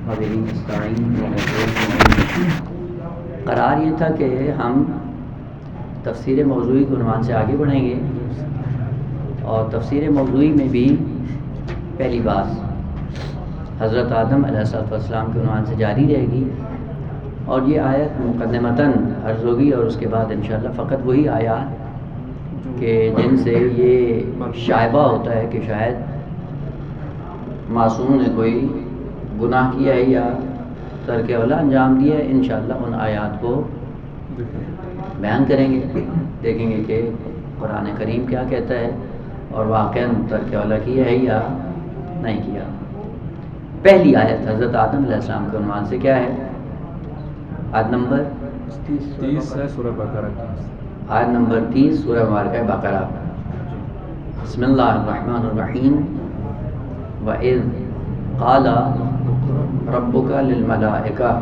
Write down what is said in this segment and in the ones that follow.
وبه نستعين قرار یہ تھا کہ ہم تفسیر موضوعی کے عنوان سے آگے بڑھیں گے، اور تفسیر موضوعی میں بھی پہلی بات حضرت آدم علیہ السلام کے عنوان سے جاری رہے گی، اور یہ آیت مقدمتاً عرض ہوگی، اور اس کے بعد انشاءاللہ فقط وہی آیات کہ جن سے یہ شائبہ ہوتا ہے کہ شاید معصوم نے کوئی گناہ کیا ہے یا ترک اولا انجام دیا ہے، انشاءاللہ ان آیات کو بیان کریں گے، دیکھیں گے کہ قرآن کریم کیا کہتا ہے اور واقعاً ترک اولا کیا ہے یا نہیں کیا۔ پہلی آیت حضرت آدم علیہ السلام کے عنوان سے کیا ہے؟ آیت نمبر 30 ہے سورہ بقرہ کی۔ آیت نمبر 30 سورہ مبارکہ بقرہ۔ بسم اللہ الرحمن الرحیم۔ وَإِذْ قَالَ رَبُّكَ لِلْمَلَائِكَةِ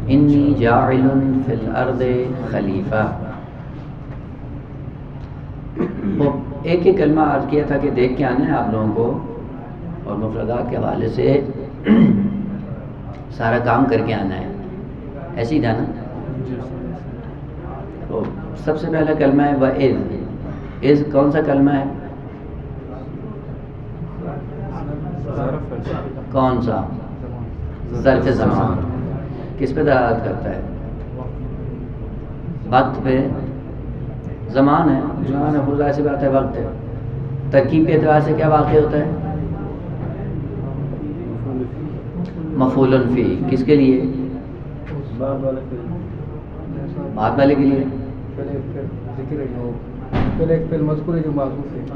إِنِّي جَاعِلٌ فِي الْأَرْضِ خَلِیفَہ۔ ایک ایک کلمہ عرض کیا تھا کہ دیکھ کے آنا ہے آپ لوگوں کو، اور مفردات کے حوالے سے سارا کام کر کے آنا ہے، ایسے ہی تھا نا؟ تو سب سے پہلا کلمہ ہے وَإِذْ۔ اِذ کون سا کلمہ ہے؟ کون سا؟ ظرف زمان۔ کس پہ دلالت کرتا ہے؟ وقت پہ۔ زمان ہے، زمان ہے، خود ایسی بات ہے، وقت ہے۔ ترکیب کے اعتبار سے کیا واقع ہوتا ہے؟ مفعول فی۔ کس کے لیے؟ بعد والے کے لیے۔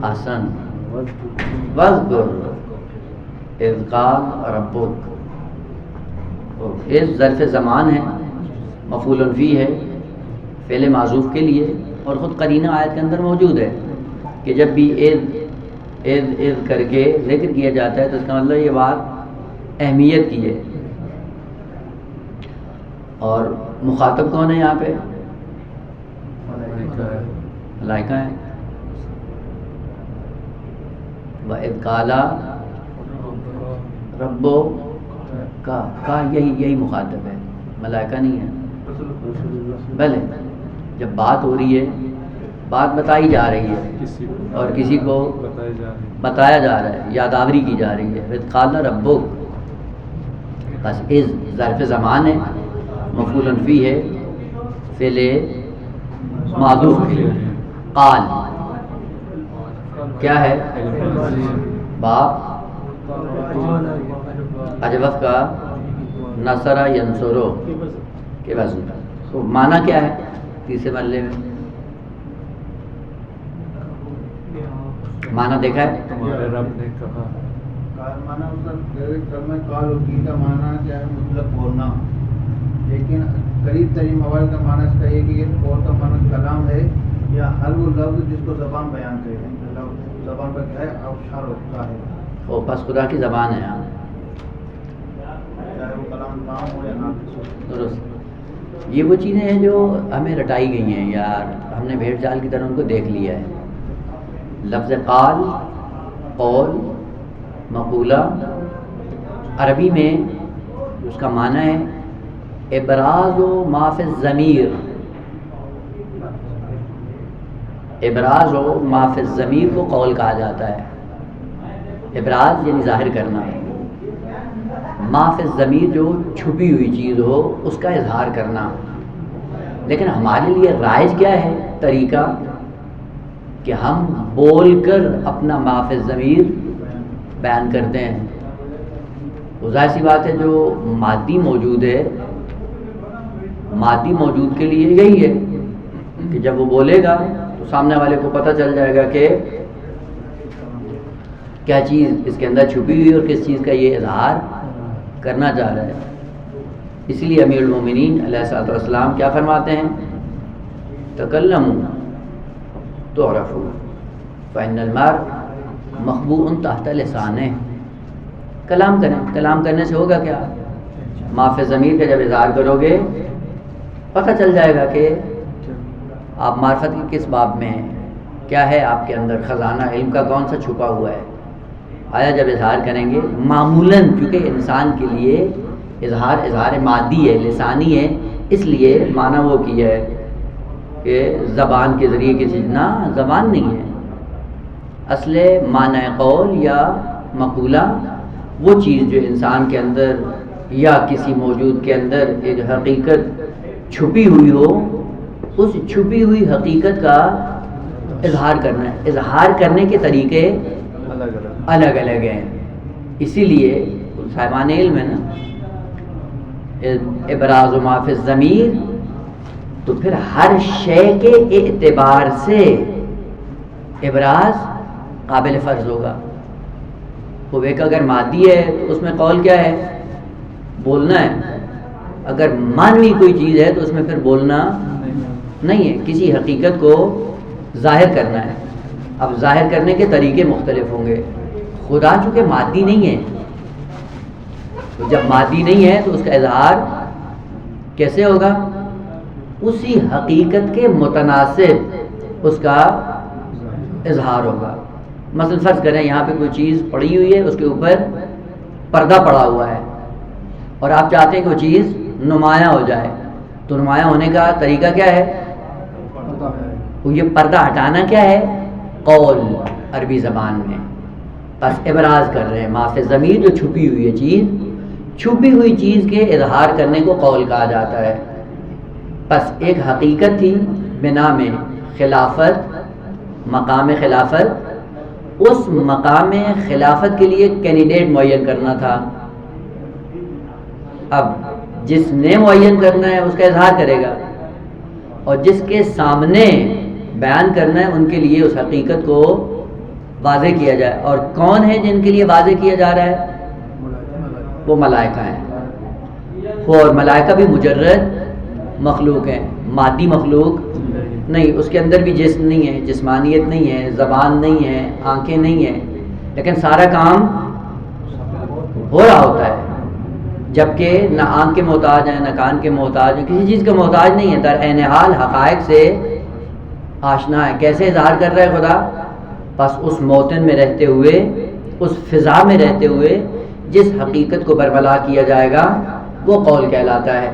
احسن۔ وَاذْكُرْ اِذْ قَالَ رَبُّكَ۔ اِذ ظرف زمان ہے، مفعول فی ہے، فعل معذوف کے لیے، اور خود قرینہ آیت کے اندر موجود ہے کہ جب بھی اذ کر کے ذکر کیا جاتا ہے تو اس کا مطلب یہ بات اہمیت کی ہے۔ اور مخاطب کون ہے یہاں پہ؟ ملائکہ ہیں۔ وَإِذْ قَالَ رَبُّكَ کا یہی مخاطب ہے، ملائکہ نہیں ہے۔ بلے جب بات ہو رہی ہے، بات بتائی جا رہی ہے اور کسی کو بتایا جا رہا ہے، یادآوری کی جا رہی ہے۔ وَإِذْ قَالَ رَبُّكَ، بس اذ ظرف زمان ہے، مفعول فی ہے، فعل معذوف کے لیے۔ قال کیا ہے؟ باپ اجوف کا نصرہ ینصرو کے وزن۔ تو معنی کیا ہے تیسرے مرحلے میں؟ معنی دیکھا ہے؟ تمہارے رب نے کہا۔ کلمہ قال کی کا معنی کیا ہے؟ مطلق بولنا، لیکن قریب ترین مواد کا معنی اس کا یہ کہ یہ قول کا معنی کلام ہے یا ہر وہ لفظ جس کو زبان بیان کرے، زبان پر کیا ہے ابشار ہوتا ہے، وہ بس خدا کی زبان ہے یہاں، چاہے وہ کلام کام ہو یا ناقص ہو۔ درست۔ یہ وہ چیزیں ہیں جو ہمیں رٹائی گئی ہیں، یار ہم نے بھیڑ چال کی طرح ان کو دیکھ لیا ہے۔ لفظ قال، قول، مقولہ، عربی میں اس کا معنی ہے ابراز و ما فی الضمیر، ابراز و ما فی الضمیر کو قول کہا جاتا ہے۔ ابراز یعنی ظاہر کرنا، ما فی الضمیر جو چھپی ہوئی چیز ہو اس کا اظہار کرنا۔ لیکن ہمارے لیے رائج کیا ہے طریقہ کہ ہم بول کر اپنا ما فی الضمیر بیان کرتے ہیں۔ وہ ظاہر سی بات ہے جو مادی موجود ہے، مادی موجود کے لیے یہی ہے کہ جب وہ بولے گا تو سامنے والے کو پتہ چل جائے گا کہ کیا چیز اس کے اندر چھپی ہوئی اور کس چیز کا یہ اظہار کرنا چاہ رہا ہے۔ اسی لیے امیر المومنین علیہ الصلوۃ والسلام کیا فرماتے ہیں؟ تکلموا تعرفوا فإن المرء مخبوء تحت لسانه۔ کلام کریں، کلام کرنے سے ہوگا کیا؟ ما فی الضمیر کا جب اظہار کرو گے پتہ چل جائے گا کہ آپ معرفت کی کس باب میں ہیں، کیا ہے آپ کے اندر خزانہ علم کا کون سا چھپا ہوا ہے۔ آیا جب اظہار کریں گے معمولاً، چونکہ انسان کے لیے اظہار مادی ہے، لسانی ہے، اس لیے معنی وہ کیا ہے کہ زبان کے ذریعے کسی نہ، زبان نہیں ہے، اصل معنی قول یا مقولہ وہ چیز جو انسان کے اندر یا کسی موجود کے اندر ایک حقیقت چھپی ہوئی ہو، اس چھپی ہوئی حقیقت کا اظہار کرنا ہے۔ اظہار کرنے کے طریقے الگ الگ ہیں، اسی لیے صاحبان علم ہے نا، ابراز ما فی الضمیر، تو پھر ہر شے کے اعتبار سے ابراز قابل فرض ہوگا۔ وہ ایک اگر مادی ہے تو اس میں قول کیا ہے؟ بولنا ہے، اگر مانوی کوئی چیز ہے تو اس میں پھر بولنا نہیں ہے، کسی حقیقت کو ظاہر کرنا ہے۔ اب ظاہر کرنے کے طریقے مختلف ہوں گے۔ خدا چونکہ مادی نہیں ہے، تو جب مادی نہیں ہے تو اس کا اظہار کیسے ہوگا؟ اسی حقیقت کے متناسب اس کا اظہار ہوگا۔ مثلا فرض کریں یہاں پہ کوئی چیز پڑی ہوئی ہے، اس کے اوپر پردہ پڑا ہوا ہے، اور آپ چاہتے ہیں کہ وہ چیز نمایاں ہو جائے، تو نمایاں ہونے کا طریقہ کیا ہے؟ وہ یہ پردہ ہٹانا کیا ہے؟ قول عربی زبان میں۔ بس ابراز کر رہے ہیں، ما فی الضمیر جو چھپی ہوئی ہے چیز، چھپی ہوئی چیز کے اظہار کرنے کو قول کہا جاتا ہے۔ بس ایک حقیقت تھی بنا میں خلافت، مقام خلافت، اس مقام خلافت کے لیے کینڈیڈیٹ معین کرنا تھا۔ اب جس نے معین کرنا ہے اس کا اظہار کرے گا، اور جس کے سامنے بیان کرنا ہے ان کے لیے اس حقیقت کو واضح کیا جائے۔ اور کون ہے جن کے لیے واضح کیا جا رہا ہے؟ وہ ملائکہ ہیں، اور ملائکہ بھی مجرد مخلوق ہیں، مادی مخلوق نہیں، اس کے اندر بھی جسم نہیں ہے، جسمانیت نہیں ہے، زبان نہیں ہے، آنکھیں نہیں ہیں، لیکن سارا کام ہو رہا ہوتا ہے، جبکہ نہ آنکھ کے محتاج ہیں، نہ کان کے محتاج ہیں، کسی چیز کا محتاج نہیں ہے، در عین حال حقائق سے آشنا ہے۔ کیسے اظہار کر رہا ہے خدا؟ بس اس موطن میں رہتے ہوئے، اس فضا میں رہتے ہوئے جس حقیقت کو برملا کیا جائے گا وہ قول کہلاتا ہے۔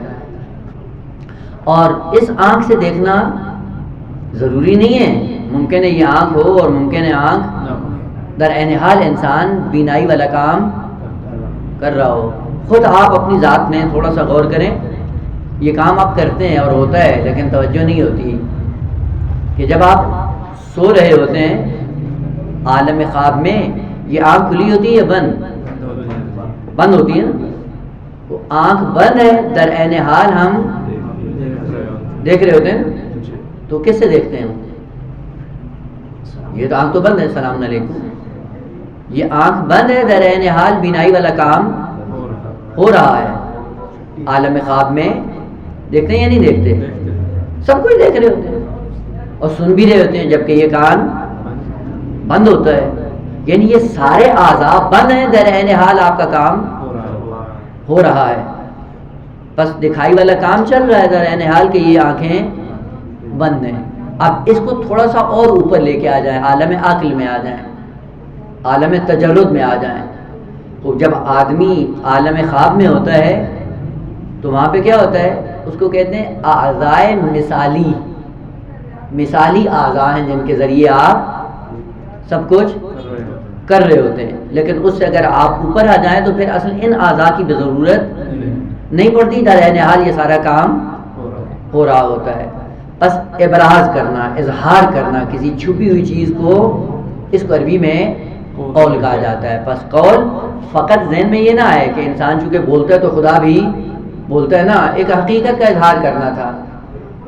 اور اس آنکھ سے دیکھنا ضروری نہیں ہے، ممکن ہے یہ آنکھ ہو اور ممکن ہے آنکھ، در عین حال انسان بینائی والا کام کر رہا ہو۔ خود آپ اپنی ذات میں تھوڑا سا غور کریں، یہ کام آپ کرتے ہیں اور ہوتا ہے، لیکن توجہ نہیں ہوتی کہ جب آپ سو رہے ہوتے ہیں عالم خواب میں، یہ آنکھ کھلی ہوتی ہے یا بند ہوتی ہے نا؟ وہ آنکھ بند ہے، در عین حال ہم دیکھ رہے ہوتے ہیں، تو کس سے دیکھتے ہیں؟ یہ تو آنکھ تو بند ہے، السلام علیکم، یہ آنکھ بند ہے، در عین حال بینائی والا کام ہو رہا ہے۔ عالم خواب میں دیکھتے ہیں یا نہیں دیکھتے؟ سب کچھ دیکھ رہے ہوتے ہیں اور سن بھی رہے ہوتے ہیں، جبکہ یہ کان بند ہوتا ہے، یعنی یہ سارے اعضاء بند ہیں، در عین حال آپ کا کام ہو رہا ہے، بس دکھائی والا کام چل رہا ہے، در عین حال کہ یہ آنکھیں بند ہیں۔ اب اس کو تھوڑا سا اور اوپر لے کے آ جائیں، عالم عقل میں آ جائیں، عالم تجرد میں آ جائیں، تو جب آدمی عالم خواب میں ہوتا ہے تو وہاں پہ کیا ہوتا ہے؟ اس کو کہتے ہیں اعضائے مثالی، مثالی اعضاء ہیں جن کے ذریعے آپ سب کچھ کر رہے ہوتے ہیں، لیکن اس سے اگر آپ اوپر آ جائیں تو پھر اصل ان اعضاء کی بھی ضرورت نہیں پڑتی، در عین حال یہ سارا کام ہو رہا ہوتا ہے۔ بس ابراز کرنا، اظہار کرنا کسی چھپی ہوئی چیز کو، اس کو عربی میں قول کہا جاتا ہے۔ بس قول فقط ذہن میں یہ نہ آئے کہ انسان چونکہ بولتا ہے تو خدا بھی بولتا ہے، نا، ایک حقیقت کا اظہار کرنا تھا،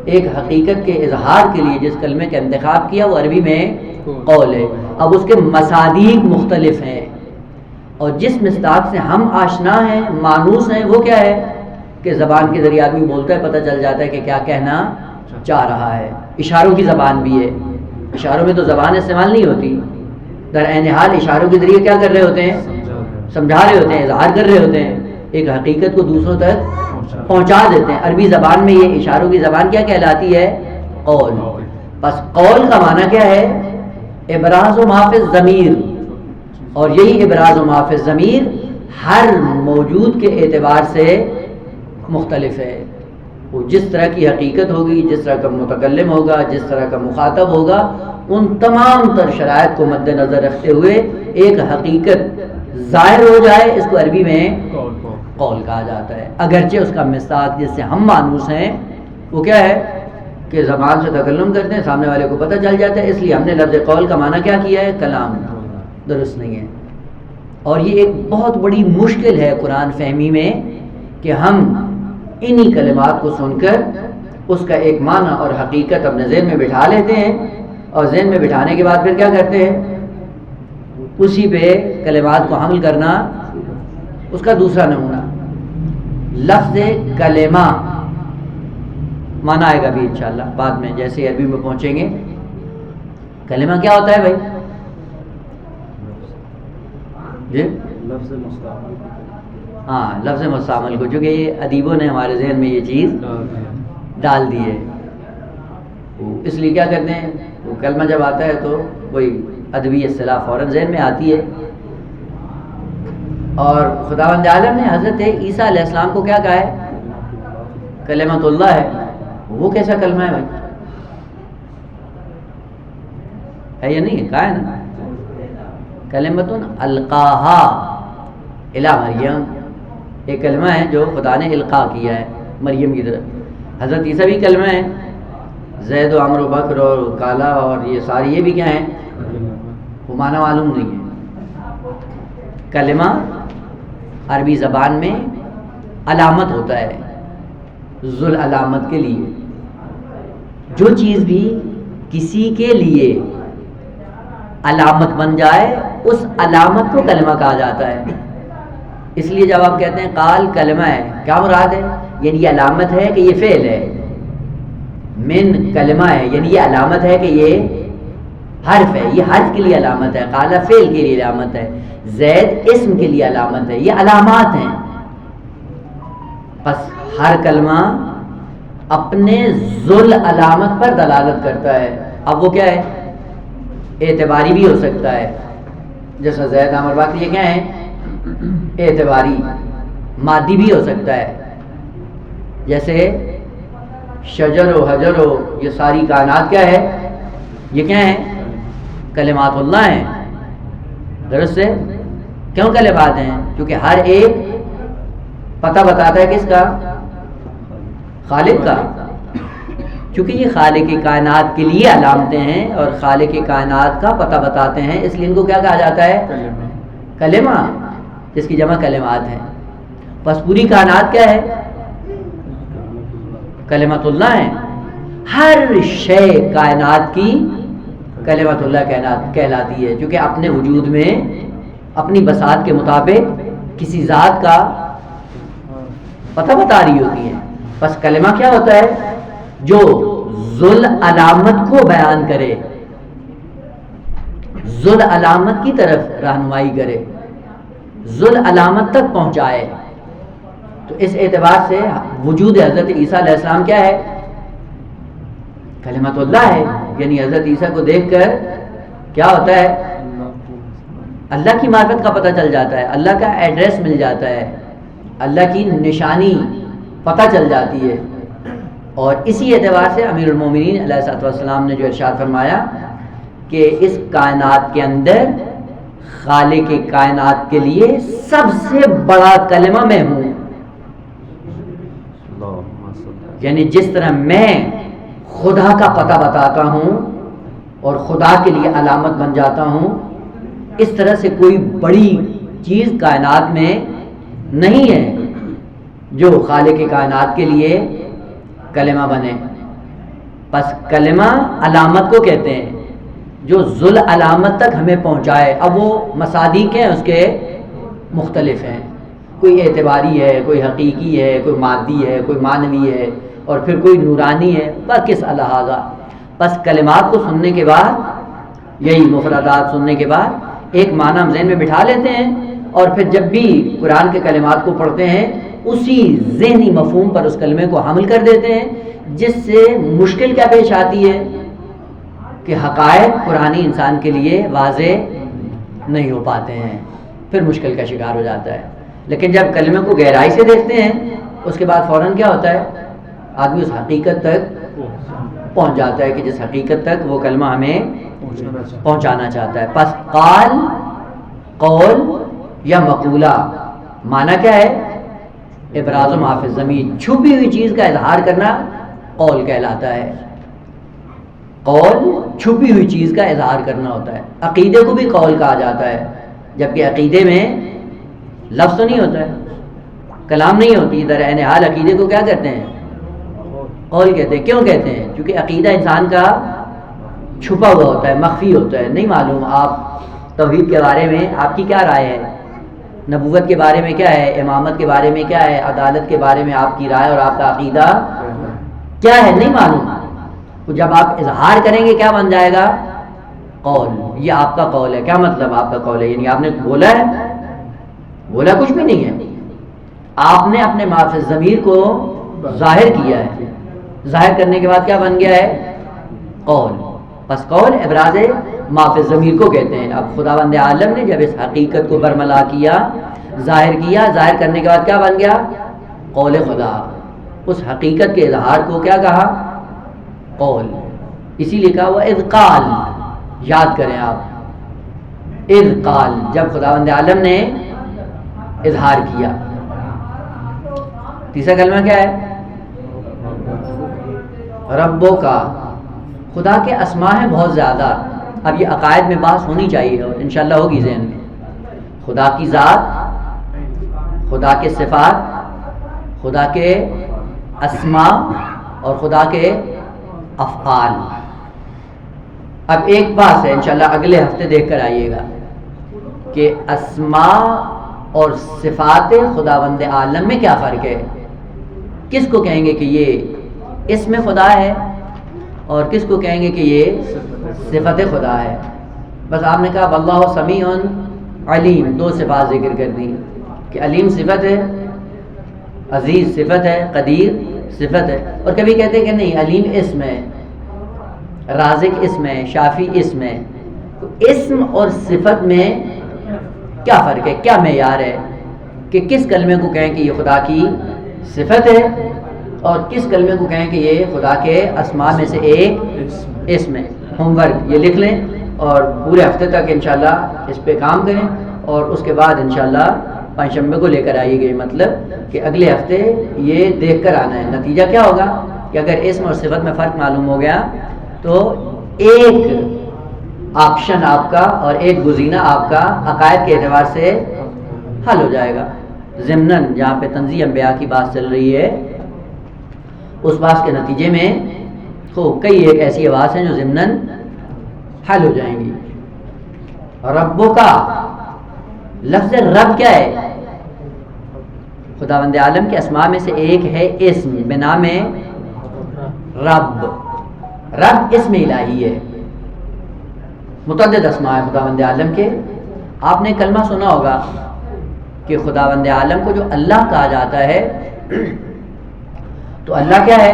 ایک حقیقت کے اظہار کے لیے جس کلمے کا انتخاب کیا وہ عربی میں قول ہے۔ اب اس کے مصادیق مختلف ہیں، اور جس مصداق سے ہم آشنا ہیں، مانوس ہیں، وہ کیا ہے کہ زبان کے ذریعے آدمی بولتا ہے، پتہ چل جاتا ہے کہ کیا کہنا چاہ رہا ہے۔ اشاروں کی زبان بھی ہے، اشاروں میں تو زبان استعمال نہیں ہوتی، در عین حال اشاروں کے ذریعے کیا کر رہے ہوتے ہیں؟ سمجھا رہے ہوتے ہیں، اظہار کر رہے ہوتے ہیں، ایک حقیقت کو دوسروں تک پہنچا دیتے ہیں۔ عربی زبان میں یہ اشاروں کی زبان کیا کہلاتی ہے؟ قول۔ بس قول کا معنی کیا ہے؟ ابراز و ما فی الضمیر، اور یہی ابراز و ما فی الضمیر ہر موجود کے اعتبار سے مختلف ہے. وہ جس طرح کی حقیقت ہوگی، جس طرح کا متکلم ہوگا، جس طرح کا مخاطب ہوگا، ان تمام تر شرائط کو مد نظر رکھتے ہوئے ایک حقیقت ظاہر ہو جائے، اس کو عربی میں قول کہا جاتا ہے. اگرچہ اس کا مصداق جس سے ہم مانوس ہیں وہ کیا ہے کہ زبان سے تکلم کرتے ہیں، سامنے والے کو پتہ چل جاتا ہے، اس لیے ہم نے لفظ قول کا معنی کیا کیا ہے؟ کلام. درست نہیں ہے. اور یہ ایک بہت بڑی مشکل ہے قرآن فہمی میں کہ ہم انہی کلمات کو سن کر اس کا ایک معنی اور حقیقت اپنے ذہن میں بٹھا لیتے ہیں، اور ذہن میں بٹھانے کے بعد پھر کیا کرتے ہیں؟ اسی پہ کلمات کو حمل کرنا. اس کا دوسرا نمونہ لفظ کلمہ، معنی آئے گا بھی انشاءاللہ بعد میں جیسے عربی میں پہنچیں گے. کلمہ کیا ہوتا ہے بھائی؟ جی ہاں، لفظ مستعمل کو، چونکہ یہ ادیبوں نے ہمارے ذہن میں یہ چیز ڈال دی ہے. اس لیے کیا کرتے ہیں، وہ کلمہ جب آتا ہے تو وہی ادبی اصطلاح فوراً ذہن میں آتی ہے. اور خداوند عالم نے حضرت عیسیٰ علیہ السلام کو کیا کہا ہے؟ کلمۃ اللہ ہے. وہ کیسا کلمہ ہے بھائی؟ ہے یا نہیں ہے؟ کہا ہے نا، کلمۃ القاہا الی مریم. ایک کلمہ ہے جو خدا نے القاء کیا ہے مریم کی طرف. حضرت عیسیٰ بھی کلمہ ہے. زید و عمر و بکر اور کالا اور یہ ساری یہ بھی کیا ہیں؟ وہ معنی معلوم نہیں ہے. کلمہ عربی زبان میں علامت ہوتا ہے، ذل علامت کے لیے. جو چیز بھی کسی کے لیے علامت بن جائے اس علامت کو کلمہ کہا جاتا ہے. اس لیے جب آپ کہتے ہیں قال کلمہ ہے، کیا مراد ہے؟ یعنی یہ علامت ہے کہ یہ فعل ہے. من کلمہ ہے یعنی یہ علامت ہے کہ یہ حرف ہے، یہ حرف کے لیے علامت ہے. قال فعل کے لیے علامت ہے. زید اسم کے لیے علامت ہے. یہ علامات ہیں. بس ہر کلمہ اپنے ذل علامت پر دلالت کرتا ہے. اب وہ کیا ہے؟ اعتباری بھی ہو سکتا ہے، جیسا زید عمر باقی یہ کیا ہے؟ اعتباری. مادی بھی ہو سکتا ہے، جیسے شجر و حجر و یہ ساری کائنات کیا ہے؟ یہ کیا ہیں؟ کلمات اللہ ہیں. درست ہے. کیوں کلمات ہیں؟ کیونکہ ہر ایک پتہ بتاتا ہے کس کا؟ خالق کا. چونکہ یہ خالق کائنات کے لیے علامتیں ہیں اور خالق کائنات کا پتہ بتاتے ہیں، اس لیے ان کو کیا کہا جاتا ہے؟ کلمہ، جس کی جمع کلمات ہیں. بس پوری کائنات کیا ہے؟ کلمت اللہ ہیں. ہر شے کائنات کی کلمت اللہ کہلاتی ہے، چونکہ اپنے وجود میں اپنی بساط کے مطابق کسی ذات کا پتہ بتا رہی ہوتی ہے. بس کلمہ کیا ہوتا ہے؟ جو ذل علامت کو بیان کرے، ذل علامت کی طرف رہنمائی کرے، ذل علامت تک پہنچائے. تو اس اعتبار سے وجود حضرت عیسیٰ علیہ السلام کیا ہے؟ کلمت اللہ ہے. یعنی حضرت عیسیٰ کو دیکھ کر کیا ہوتا ہے؟ اللہ کی معرفت کا پتہ چل جاتا ہے، اللہ کا ایڈریس مل جاتا ہے، اللہ کی نشانی پتہ چل جاتی ہے. اور اسی اعتبار سے امیر المومنین علیہ الصلوۃ والسلام نے جو ارشاد فرمایا کہ اس کائنات کے اندر خالق کائنات کے لیے سب سے بڑا کلمہ میں ہوں. یعنی جس طرح میں خدا کا پتہ بتاتا ہوں اور خدا کے لیے علامت بن جاتا ہوں، اس طرح سے کوئی بڑی چیز کائنات میں نہیں ہے جو خالق کائنات کے لیے کلمہ بنے. بس کلمہ علامت کو کہتے ہیں جو ذل علامت تک ہمیں پہنچائے. اب وہ مصادیق ہیں اس کے مختلف ہیں، کوئی اعتباری ہے، کوئی حقیقی ہے، کوئی مادی ہے، کوئی معنوی ہے، اور پھر کوئی نورانی ہے. بس کس لہٰذا بس کلمات کو سننے کے بعد، یہی مفردات سننے کے بعد ایک معنی ہم ذہن میں بٹھا لیتے ہیں، اور پھر جب بھی قرآن کے کلمات کو پڑھتے ہیں اسی ذہنی مفہوم پر اس کلمے کو حمل کر دیتے ہیں، جس سے مشکل کیا پیش آتی ہے کہ حقائق قرآنی انسان کے لیے واضح نہیں ہو پاتے ہیں، پھر مشکل کا شکار ہو جاتا ہے. لیکن جب کلمے کو گہرائی سے دیکھتے ہیں اس کے بعد فوراً کیا ہوتا ہے، آدمی اس حقیقت تک پہنچ جاتا ہے کہ جس حقیقت تک وہ کلمہ ہمیں پہنچانا چاہتا ہے. پس قال، قول یا مقولہ معنی کیا ہے؟ ابراز ما فی الضمیر، چھپی ہوئی چیز کا اظہار کرنا قول کہلاتا ہے. قول چھپی ہوئی چیز کا اظہار کرنا ہوتا ہے. عقیدے کو بھی قول کہا جاتا ہے، جبکہ عقیدے میں لفظ تو نہیں ہوتا ہے، کلام نہیں ہوتی. در عین حال عقیدے کو کیا کہتے ہیں؟ قول کہتے ہیں. کیوں کہتے ہیں؟ کیونکہ عقیدہ انسان کا چھپا ہوا ہوتا ہے، مخفی ہوتا ہے، نہیں معلوم. آپ توحید کے بارے میں آپ کی کیا رائے ہے، نبوت کے بارے میں کیا ہے، امامت کے بارے میں کیا ہے، عدالت کے بارے میں آپ کی رائے اور آپ کا عقیدہ کیا ہے، نہیں معلوم. تو جب آپ اظہار کریں گے کیا بن جائے گا؟ قول. یہ آپ کا قول ہے. کیا مطلب آپ کا قول ہے؟ یعنی آپ نے بولا ہے، بولا کچھ بھی نہیں ہے، آپ نے اپنے ما فی الضمیر کو ظاہر کیا ہے. ظاہر کرنے کے بعد کیا بن گیا ہے؟ قول. بس قول ابراز ما فی الضمیر کو کہتے ہیں. اب خداوند عالم نے جب اس حقیقت کو برملا کیا، ظاہر کیا، ظاہر کرنے کے بعد کیا بن گیا؟ قول خدا. اس حقیقت کے اظہار کو کیا کہا؟ قول. اسی لیے کہا ہوا اذ قال. یاد کریں آپ، اذ قال، جب خداوند عالم نے اظہار کیا. تیسرا کلمہ کیا ہے؟ ربوں کا. خدا کے اسماء ہیں بہت زیادہ. اب یہ عقائد میں بحث ہونی چاہیے اور انشاءاللہ ہوگی ذہن میں. خدا کی ذات، خدا کے صفات، خدا کے اسماء اور خدا کے افعال. اب ایک بات ہے انشاءاللہ اگلے ہفتے دیکھ کر آئیے گا کہ اسماء اور صفات خداوند عالم میں کیا فرق ہے. کس کو کہیں گے کہ یہ اسم خدا ہے اور کس کو کہیں گے کہ یہ صفت خدا ہے. بس آپ نے کہا واللہ سمیع علیم، دو صفات ذکر کر دی کہ علیم صفت ہے، عزیز صفت ہے، قدیر صفت ہے. اور کبھی کہتے ہیں کہ نہیں علیم اسم ہے، رازق اسم ہے، شافی اسم ہے. تو اسم اور صفت میں کیا فرق ہے، کیا معیار ہے کہ کس کلمے کو کہیں کہ یہ خدا کی صفت ہے اور کس کلمے کو کہیں کہ یہ خدا کے اسماء میں سے ایک اسم ہے. ہوم ورک یہ لکھ لیں اور پورے ہفتے تک انشاءاللہ اس پہ کام کریں اور اس کے بعد انشاءاللہ پنجشنبے کو لے کر آئیے گا. مطلب کہ اگلے ہفتے یہ دیکھ کر آنا ہے. نتیجہ کیا ہوگا کہ اگر اسم اور صفت میں فرق معلوم ہو گیا تو ایک آپشن آپ کا اور ایک گزینہ آپ کا عقائد کے اعتبار سے حل ہو جائے گا. ضمناً جہاں پہ تنزیہ انبیاء کی بات چل رہی ہے اس بات کے نتیجے میں کئی ایک ایسی آواز ہیں جو ضمناً حل ہو جائیں گی. ربوں کا لفظ رب کیا ہے؟ خداوند عالم کے اسماء میں سے ایک ہے اسم بنام رب. رب اسم الہی ہے، متعدد اسماء ہیں خداوند عالم کے. آپ نے کلمہ سنا ہوگا کہ خداوند عالم کو جو اللہ کہا جاتا ہے تو اللہ کیا ہے؟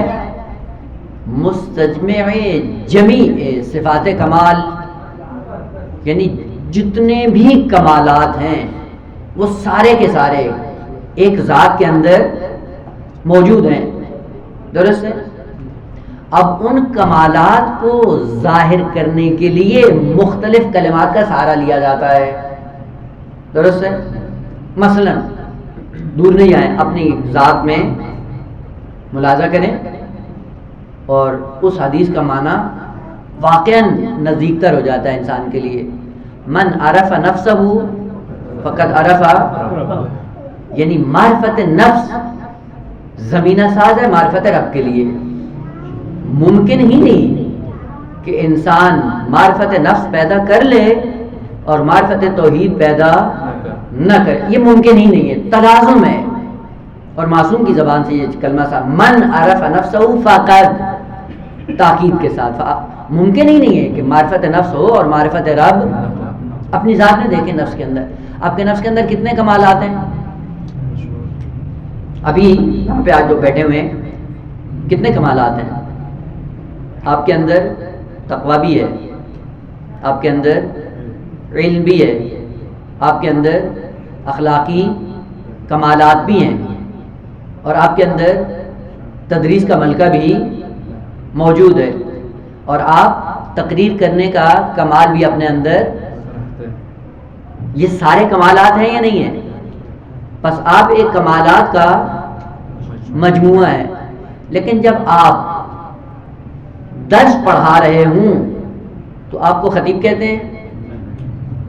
مستجمع جمیع صفات کمال، یعنی جتنے بھی کمالات ہیں وہ سارے کے سارے ایک ذات کے اندر موجود ہیں. درست ہے؟ اب ان کمالات کو ظاہر کرنے کے لیے مختلف کلمات کا سہارا لیا جاتا ہے. درست ہے؟ مثلا دور نہیں آئیں، اپنی ذات میں ملاحظہ کریں اور اس حدیث کا معنی واقعاً نزدیک تر ہو جاتا ہے انسان کے لیے. من عرف نفسہ فقد عرف، یعنی معرفت نفس زمینہ ساز ہے معرفت رب کے لیے. ممکن ہی نہیں کہ انسان معرفت نفس پیدا کر لے اور معرفت توحید پیدا نہ کرے، یہ ممکن ہی نہیں ہے، تلازم ہے. اور معصوم کی زبان سے یہ کلمہ صاحب من عرف نفسہ فقد، تاکید کے ساتھ ممکن ہی نہیں ہے کہ معرفت نفس ہو اور معرفت رب. اپنی ذات میں دیکھیں، نفس کے اندر، آپ کے نفس کے اندر کتنے کمالات ہیں؟ ابھی یہاں پہ آج جو بیٹھے ہوئے ہیں کتنے کمالات ہیں؟ آپ کے اندر تقویٰ بھی ہے، آپ کے اندر علم بھی ہے، آپ کے اندر اخلاقی کمالات بھی ہیں اور آپ کے اندر تدریس کا ملکہ بھی موجود ہے اور آپ تقریر کرنے کا کمال بھی اپنے اندر، یہ سارے کمالات ہیں یا نہیں ہیں؟ بس آپ ایک کمالات کا مجموعہ ہے. لیکن جب آپ درس پڑھا رہے ہوں تو آپ کو خطیب کہتے ہیں،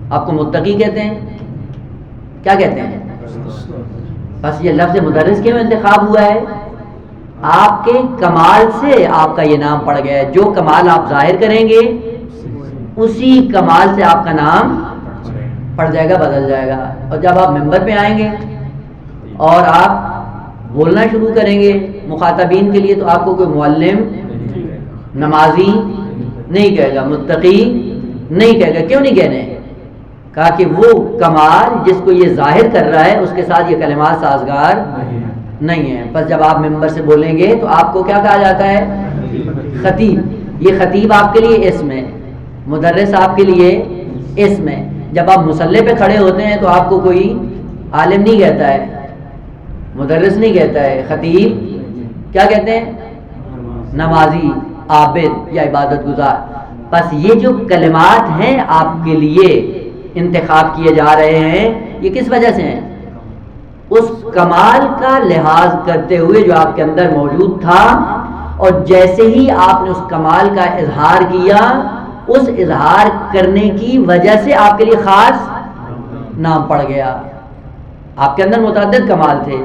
آپ کو متقی کہتے ہیں، کیا کہتے ہیں؟ بس یہ لفظ مدرس کیوں انتخاب ہوا ہے؟ آپ کے کمال سے آپ کا یہ نام پڑ گیا ہے. جو کمال آپ ظاہر کریں گے اسی کمال سے آپ کا نام پڑ جائے گا، بدل جائے گا. اور جب آپ ممبر پہ آئیں گے اور آپ بولنا شروع کریں گے مخاطبین کے لیے تو آپ کو کوئی معلم، نمازی نہیں کہے گا، متقی نہیں کہے گا. کیوں نہیں کہنے؟ کہا کہ وہ کمال جس کو یہ ظاہر کر رہا ہے اس کے ساتھ یہ کلمات سازگار نہیں ہے. بس جب آپ ممبر سے بولیں گے تو آپ کو کیا کہا جاتا ہے؟ خطیب. یہ خطیب آپ کے لیے اسم ہے، مدرس آپ کے لیے اسم ہے. جب آپ مصلی پہ کھڑے ہوتے ہیں تو آپ کو کوئی عالم نہیں کہتا ہے، مدرس نہیں کہتا ہے، خطیب کیا کہتے ہیں؟ نمازی، عابد یا عبادت گزار. بس یہ جو کلمات ہیں آپ کے لیے انتخاب کیے جا رہے ہیں یہ کس وجہ سے ہیں؟ اس کمال کا لحاظ کرتے ہوئے جو آپ کے اندر موجود تھا، اور جیسے ہی آپ نے اس کمال کا اظہار کیا اس اظہار کرنے کی وجہ سے آپ کے لیے خاص نام پڑ گیا. آپ کے اندر متعدد کمال تھے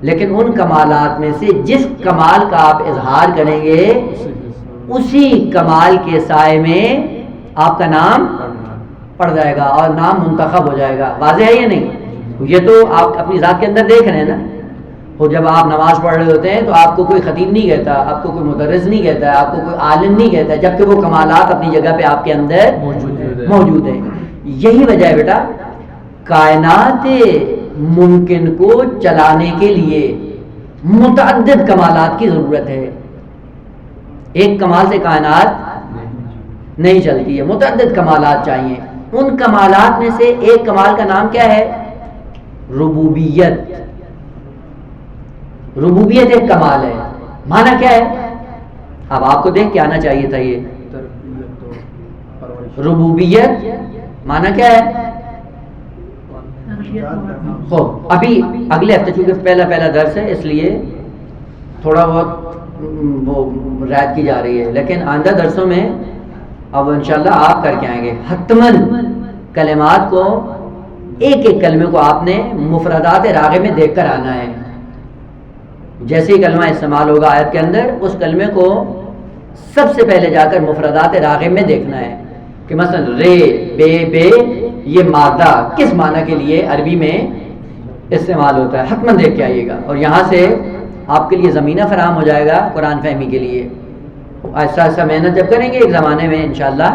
لیکن ان کمالات میں سے جس کمال کا آپ اظہار کریں گے اسی کمال کے سائے میں آپ کا نام پڑ جائے گا اور نام منتخب ہو جائے گا. واضح ہے یا نہیں؟ یہ تو آپ اپنی ذات کے اندر دیکھ رہے ہیں نا. وہ جب آپ نماز پڑھ رہے ہوتے ہیں تو آپ کو کوئی خطیب نہیں کہتا، آپ کو کوئی مدرس نہیں کہتا ہے، آپ کو کوئی عالم نہیں کہتا ہے، جبکہ وہ کمالات اپنی جگہ پہ آپ کے اندر موجود ہیں. یہی وجہ ہے بیٹا، کائنات ممکن کو چلانے کے لیے متعدد کمالات کی ضرورت ہے. ایک کمال سے کائنات نہیں چلتی ہے، متعدد کمالات چاہیے. ان کمالات میں سے ایک کمال کا نام کیا ہے؟ ربوبیت. ربوبیت ایک کمال ہے. معنی کیا ہے؟ اب آپ کو دیکھ کے آنا چاہیے تھا. یہ ربوبیت معنی کیا ہے؟ ابھی اگلے ہفتے چونکہ پہلا درس ہے اس لیے تھوڑا بہت وہ رعایت کی جا رہی ہے، لیکن آئندہ درسوں میں اب انشاءاللہ آپ کر کے آئیں گے. حتماً کلمات کو ایک ایک کلمے کو آپ نے مفردات راغب میں دیکھ کر آنا ہے. جیسے ہی کلمہ استعمال ہوگا آیت کے اندر اس کلمے کو سب سے پہلے جا کر مفردات راغب میں دیکھنا ہے کہ مثلا رے بے یہ مادہ کس معنی کے لیے عربی میں استعمال ہوتا ہے. حتماً دیکھ کے آئیے گا اور یہاں سے آپ کے لیے زمینہ فراہم ہو جائے گا قرآن فہمی کے لیے. ایسا ایسا محنت جب کریں گے ایک زمانے میں انشاءاللہ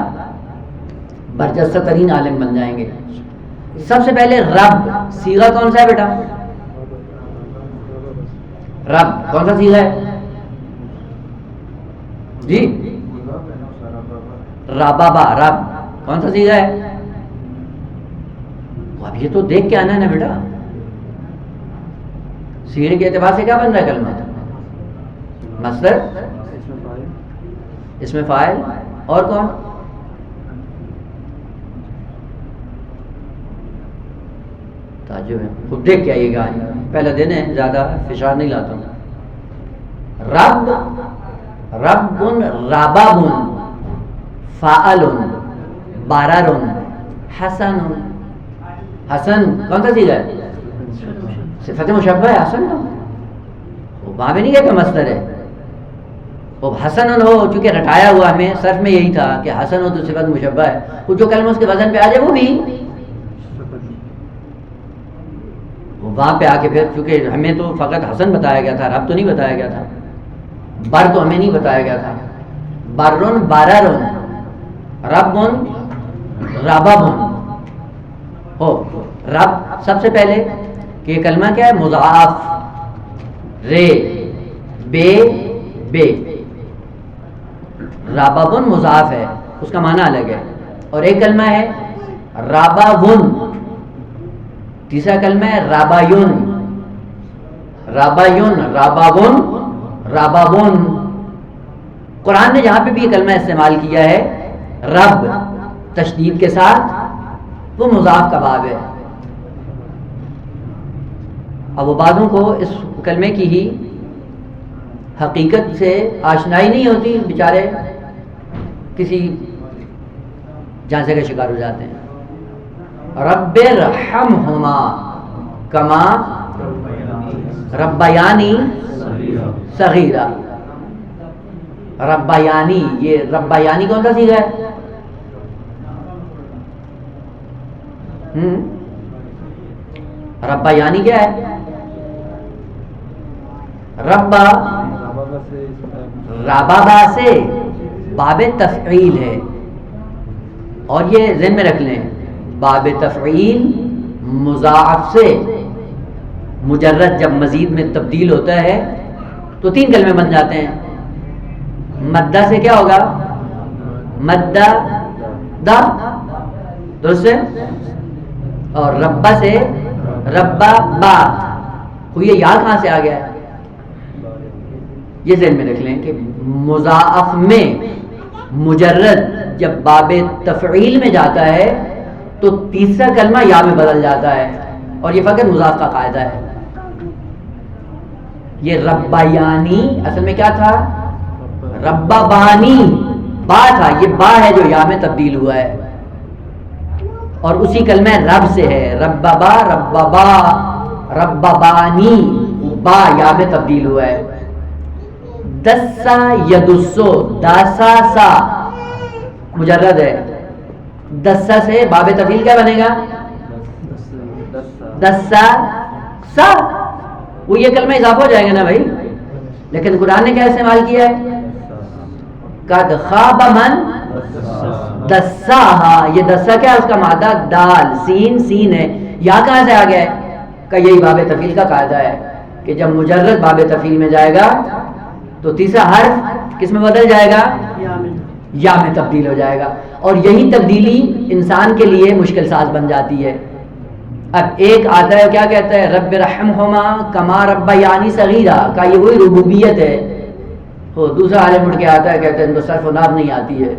برجستہ ترین عالم بن جائیں گے. سب سے پہلے رب صیغہ کون سا ہے بیٹا؟ رب کون سا صیغہ ہے جی؟ ربابا. رب کون سا صیغہ ہے؟ اب یہ تو دیکھ کے آنا ہے نا بیٹا. صیغے کے اعتبار سے کیا بن رہا ہے کلمہ؟ مصدر، اس میں فاعل اور کون؟ تعجب ہے. خود دیکھ کے آئیے گا، پہلا دن ہے، زیادہ فشار نہیں لاتا ہوں. رب، رب، رباب، فاعل، بارر، حسن. حسن کون سا صیغہ ہے؟ صفت مشبہ ہے. حسن وہاں پہ نہیں کہتا مصدر ہے. وہ حسن ہو چونکہ رٹایا ہوا ہمیں صرف میں یہی تھا کہ حسن ہو تو صفت مشبہ ہے. وہ جو کلمہ اس کے وزن پہ آ جائے وہ بھی وہاں پہ آ کے پھر چونکہ ہمیں تو فقط حسن بتایا گیا تھا، رب تو نہیں بتایا گیا تھا. بر تو ہمیں نہیں بتایا گیا تھا. Burn باررن، ribbon ربابن. ہو رب سب سے پہلے کہ یہ کلمہ کیا ہے؟ مضاعف. رے بے ربابن مضاعف ہے، اس کا معنی الگ ہے. اور ایک کلمہ ہے ربابن تیسرا کلمہ ہے رابایون، رابایون، رابابون، رابابون۔ قرآن نے جہاں پہ بھی یہ کلمہ استعمال کیا ہے رب تشدید کے ساتھ، وہ مضاف کا باب ہے۔ اب وہ بعضوں کو اس کلمے کی ہی حقیقت سے آشنائی نہیں ہوتی، بیچارے کسی جھانسے کا شکار ہو جاتے ہیں۔ رب ارحمہما کما ربیانی صغیرہ، ربیانی، یہ ربیانی کون سا صیغہ ہے؟ ربیانی کیا ہے؟ ربا ربابا سے باب تفعیل ہے، اور یہ ذہن میں رکھ لیں، باب تفعیل مضاعف سے مجرد جب مزید میں تبدیل ہوتا ہے تو 3 کلمے بن جاتے ہیں۔ مدہ سے کیا ہوگا؟ مدہ دا، درست ہے؟ اور ربا سے ربا با، تو یہ یا کہاں سے آ گیا ہے؟ یہ ذہن میں رکھ لیں کہ مضاعف میں مجرد جب باب تفعیل میں جاتا ہے تو تیسرا کلمہ یا میں بدل جاتا ہے، اور یہ فقط مضاف کا قاعدہ ہے۔ یہ ربیانی اصل میں کیا تھا؟ ربابانی، با تھا، یہ با ہے جو یا میں تبدیل ہوا ہے، اور اسی کلمہ رب سے ہے، ربابا، ربابا، ربابانی، با یا میں تبدیل ہوا ہے۔ دسا یدسو، داسا سا مجرد ہے، دسا سے باب تفعیل کیا بنے گا؟ دسا سا، وہ یہ کلمہ اضافہ ہو جائے گا نا بھائی، لیکن قرآن نے کیا استعمال کیا ہے؟ قد خواب من دساہا، یہ دسا کیا ہے؟ اس کا مادہ دال، سین، سین ہے، یا کہاں سے آ گیا ہے؟ کہ یہی باب تفعیل کا قاعدہ ہے کہ جب مجرد باب تفعیل میں جائے گا تو تیسرا حرف کس میں بدل جائے گا؟ یا میں تبدیل ہو جائے گا، اور یہی تبدیلی انسان کے لیے مشکل ساز بن جاتی ہے۔ اب ایک آتا ہے کیا کہتا ہے؟ رب رحمہما کما ربیانی صغیرہ، کا یہ وہی ربوبیت ہے۔ وہ دوسرا عالم اٹھ کے آتا ہے کہتا ہے ان کو صرف و ناب نہیں آتی ہے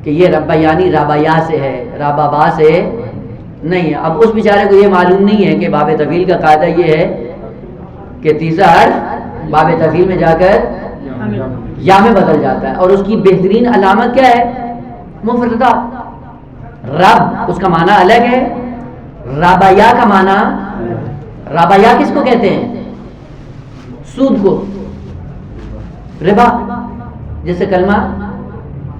کہ یہ ربیانی رابیا سے ہے، رابابا سے نہیں ہے۔ اب اس بیچارے کو یہ معلوم نہیں ہے کہ باب طویل کا قاعدہ یہ ہے کہ تیسرا حرف باب طویل میں جا کر یا میں بدل جاتا ہے، اور اس کی بہترین علامت کیا ہے؟ مفردہ۔ رب اس کا معنی الگ ہے، رابیا کا معنی، رابیا کس کو کہتے ہیں؟ سود کو، ربا، جیسے کلمہ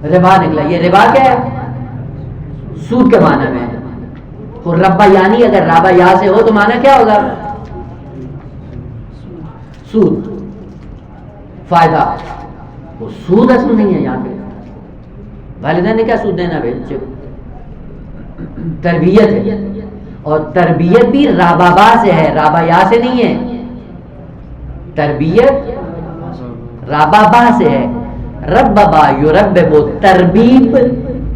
ربا نکلا، یہ ربا کیا ہے؟ سود کے معنی میں۔ اور ربا یعنی اگر رابا یا سے ہو تو معنی کیا ہوگا؟ سود، فائدہ۔ وہ سود اصل نہیں ہے یہاں پہ، والدین نے کیا سود دینا بچے کو؟ تربیت ہے، اور تربیت بھی رابابا سے ہے، رابا یا سے نہیں ہے۔ تربیت رابابا سے ہے، رببا یربب، تربیب،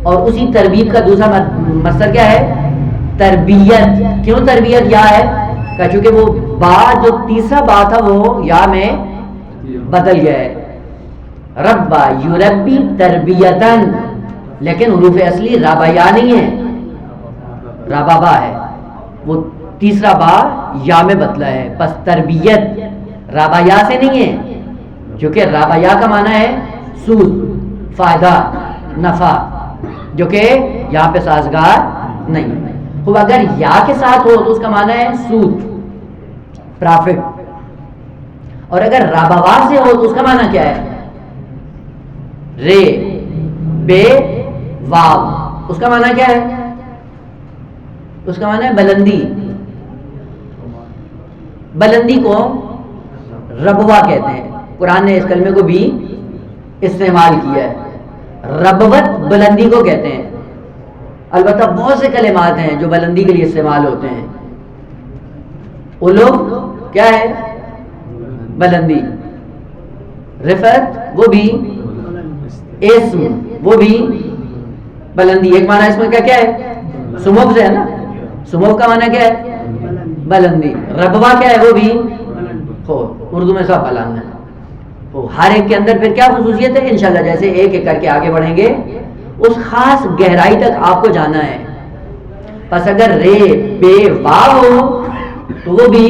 اور اسی تربیب کا دوسرا مصدر کیا ہے؟ تربیت۔ کیوں تربیت یا ہے؟ کہ چونکہ وہ با جو تیسرا با تھا وہ یا میں بدل گیا ہے۔ ربا یربی تربیتن، لیکن حروف اصلی رابا یا نہیں ہے، رابابا ہے، وہ تیسرا با یا میں بدلا ہے، پس تربیت رابا یا سے نہیں ہے، کیونکہ رابا یا کا معنی ہے سود، فائدہ، نفع، جو کہ یہاں پہ سازگار نہیں ہے۔ تو اگر یا کے ساتھ ہو تو اس کا معنی ہے سود، پرافٹ، اور اگر رابابا سے ہو تو اس کا معنی کیا ہے؟ رے، بے، واو، اس کا معنی کیا ہے؟ اس کا معنی ہے بلندی۔ بلندی کو ربوا کہتے ہیں، قرآن نے اس کلمے کو بھی استعمال کیا ہے، ربوت بلندی کو کہتے ہیں۔ البتہ بہت سے کلمات ہیں جو بلندی کے لیے استعمال ہوتے ہیں، وہ لوگ کیا ہے؟ بلندی۔ رفعت وہ بھی، اسم وہ بھی بلندی۔ ایک معنی اس میں کیا ہے؟ سمو سے ہے نا، سمو کا معنی کیا ہے؟ بلندی. ربوا کیا ہے؟ وہ بھی ہو. اردو میں سب بلند ہے. وہ ہر ایک کے اندر پھر کیا خصوصیت ہے؟ انشاءاللہ جیسے ایک ایک کر کے آگے بڑھیں گے اس خاص گہرائی تک آپ کو جانا ہے. پس اگر رے بے وا ہو تو وہ بھی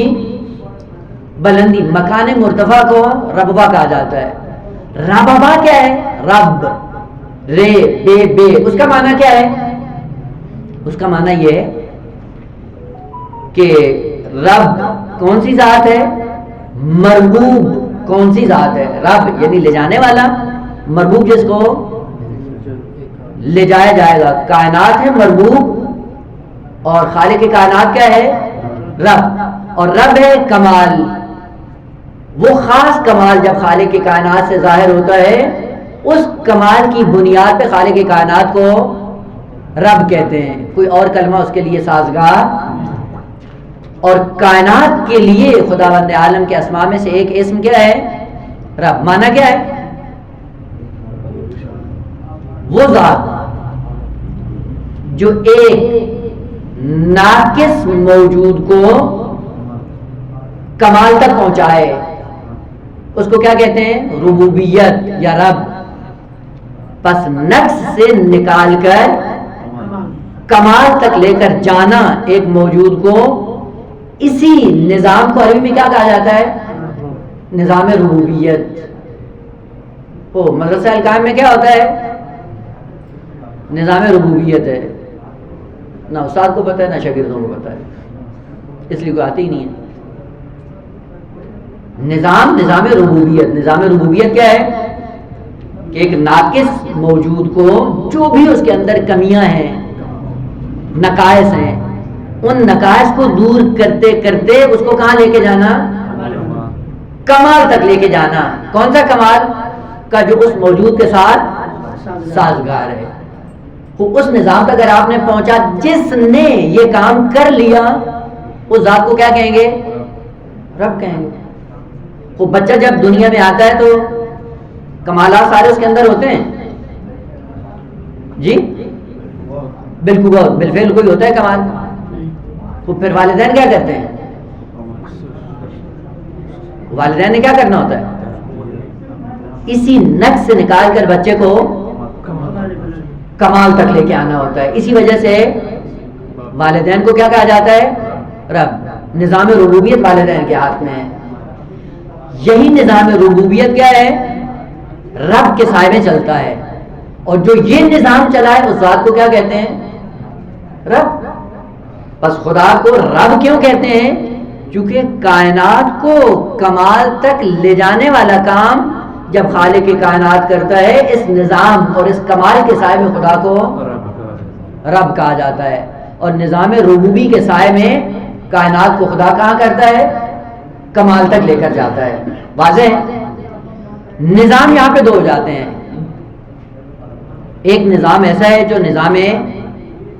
بلندی. مکان مرتفع کو ربوا کہا جاتا ہے. ربوا کیا ہے؟ رب رے بے بے. اس کا معنی کیا ہے؟ اس کا معنی یہ ہے کہ رب کون سی ذات ہے؟ مربوب کون سی ذات ہے؟ رب یعنی لے جانے والا، مربوب جس کو لے جایا جائے گا. کائنات ہے مربوب اور خالق کائنات کیا ہے؟ رب. اور رب ہے کمال. وہ خاص کمال جب خالق کی کائنات سے ظاہر ہوتا ہے اس کمال کی بنیاد پہ خالق کی کائنات کو رب کہتے ہیں. کوئی اور کلمہ اس کے لیے سازگار. اور کائنات کے لیے خداوند عالم کے اسماء میں سے ایک اسم کیا ہے؟ رب. معنی کیا ہے؟ وہ ذات جو ایک ناقص موجود کو کمال تک پہنچائے اس کو کیا کہتے ہیں؟ ربوبیت یا رب. پس نقص سے نکال کر کمال تک لے کر جانا ایک موجود کو، اسی نظام کو عربی میں کیا کہا جاتا ہے؟ نظام ربوبیت. وہ مدرسہ القائم میں کیا ہوتا ہے؟ نظام ربوبیت ہے. نہ استاد کو پتہ ہے نہ شاگردوں کو پتہ ہے، اس لیے کوئی آتی ہی نہیں ہے. نظام ربوبیت. نظام ربوبیت کیا ہے؟ کہ ایک ناقص موجود کو جو بھی اس کے اندر کمیاں ہیں، نقائص ہیں، ان نقائص کو دور کرتے کرتے اس کو کہاں لے کے جانا؟ کمال تک لے کے جانا. کون سا کمال؟ کا جو اس موجود کے ساتھ سازگار ہے. اس نظام تک اگر آپ نے پہنچا جس نے یہ کام کر لیا اس ذات کو کیا کہیں گے؟ رب کہیں گے. وہ بچہ جب دنیا میں آتا ہے تو کمالات سارے اس کے اندر ہوتے ہیں جی؟ بالکل بالفعل کوئی ہوتا ہے کمال. تو پھر والدین کیا کرتے ہیں؟ والدین نے کیا کرنا ہوتا ہے؟ اسی نقص سے نکال کر بچے کو کمال تک لے کے آنا ہوتا ہے. اسی وجہ سے والدین کو کیا کہا جاتا ہے؟ رب. نظام ربوبیت والدین کے ہاتھ میں ہے. یہی نظام ربوبیت کیا ہے؟ رب کے سائے میں چلتا ہے. اور جو یہ نظام چلائے اس ذات کو کیا کہتے ہیں؟ رب. بس خدا کو رب کیوں کہتے ہیں؟ کیونکہ کائنات کو کمال تک لے جانے والا کام جب خالق کی کائنات کرتا ہے اس نظام اور اس کمال کے سائے میں خدا کو رب کہا جاتا ہے. اور نظام ربوبی کے سائے میں کائنات کو خدا کہاں کرتا ہے؟ کمال تک لے کر جاتا ہے. واضح ہے؟ نظام یہاں پہ دو ہو جاتے ہیں. ایک نظام ایسا ہے جو نظام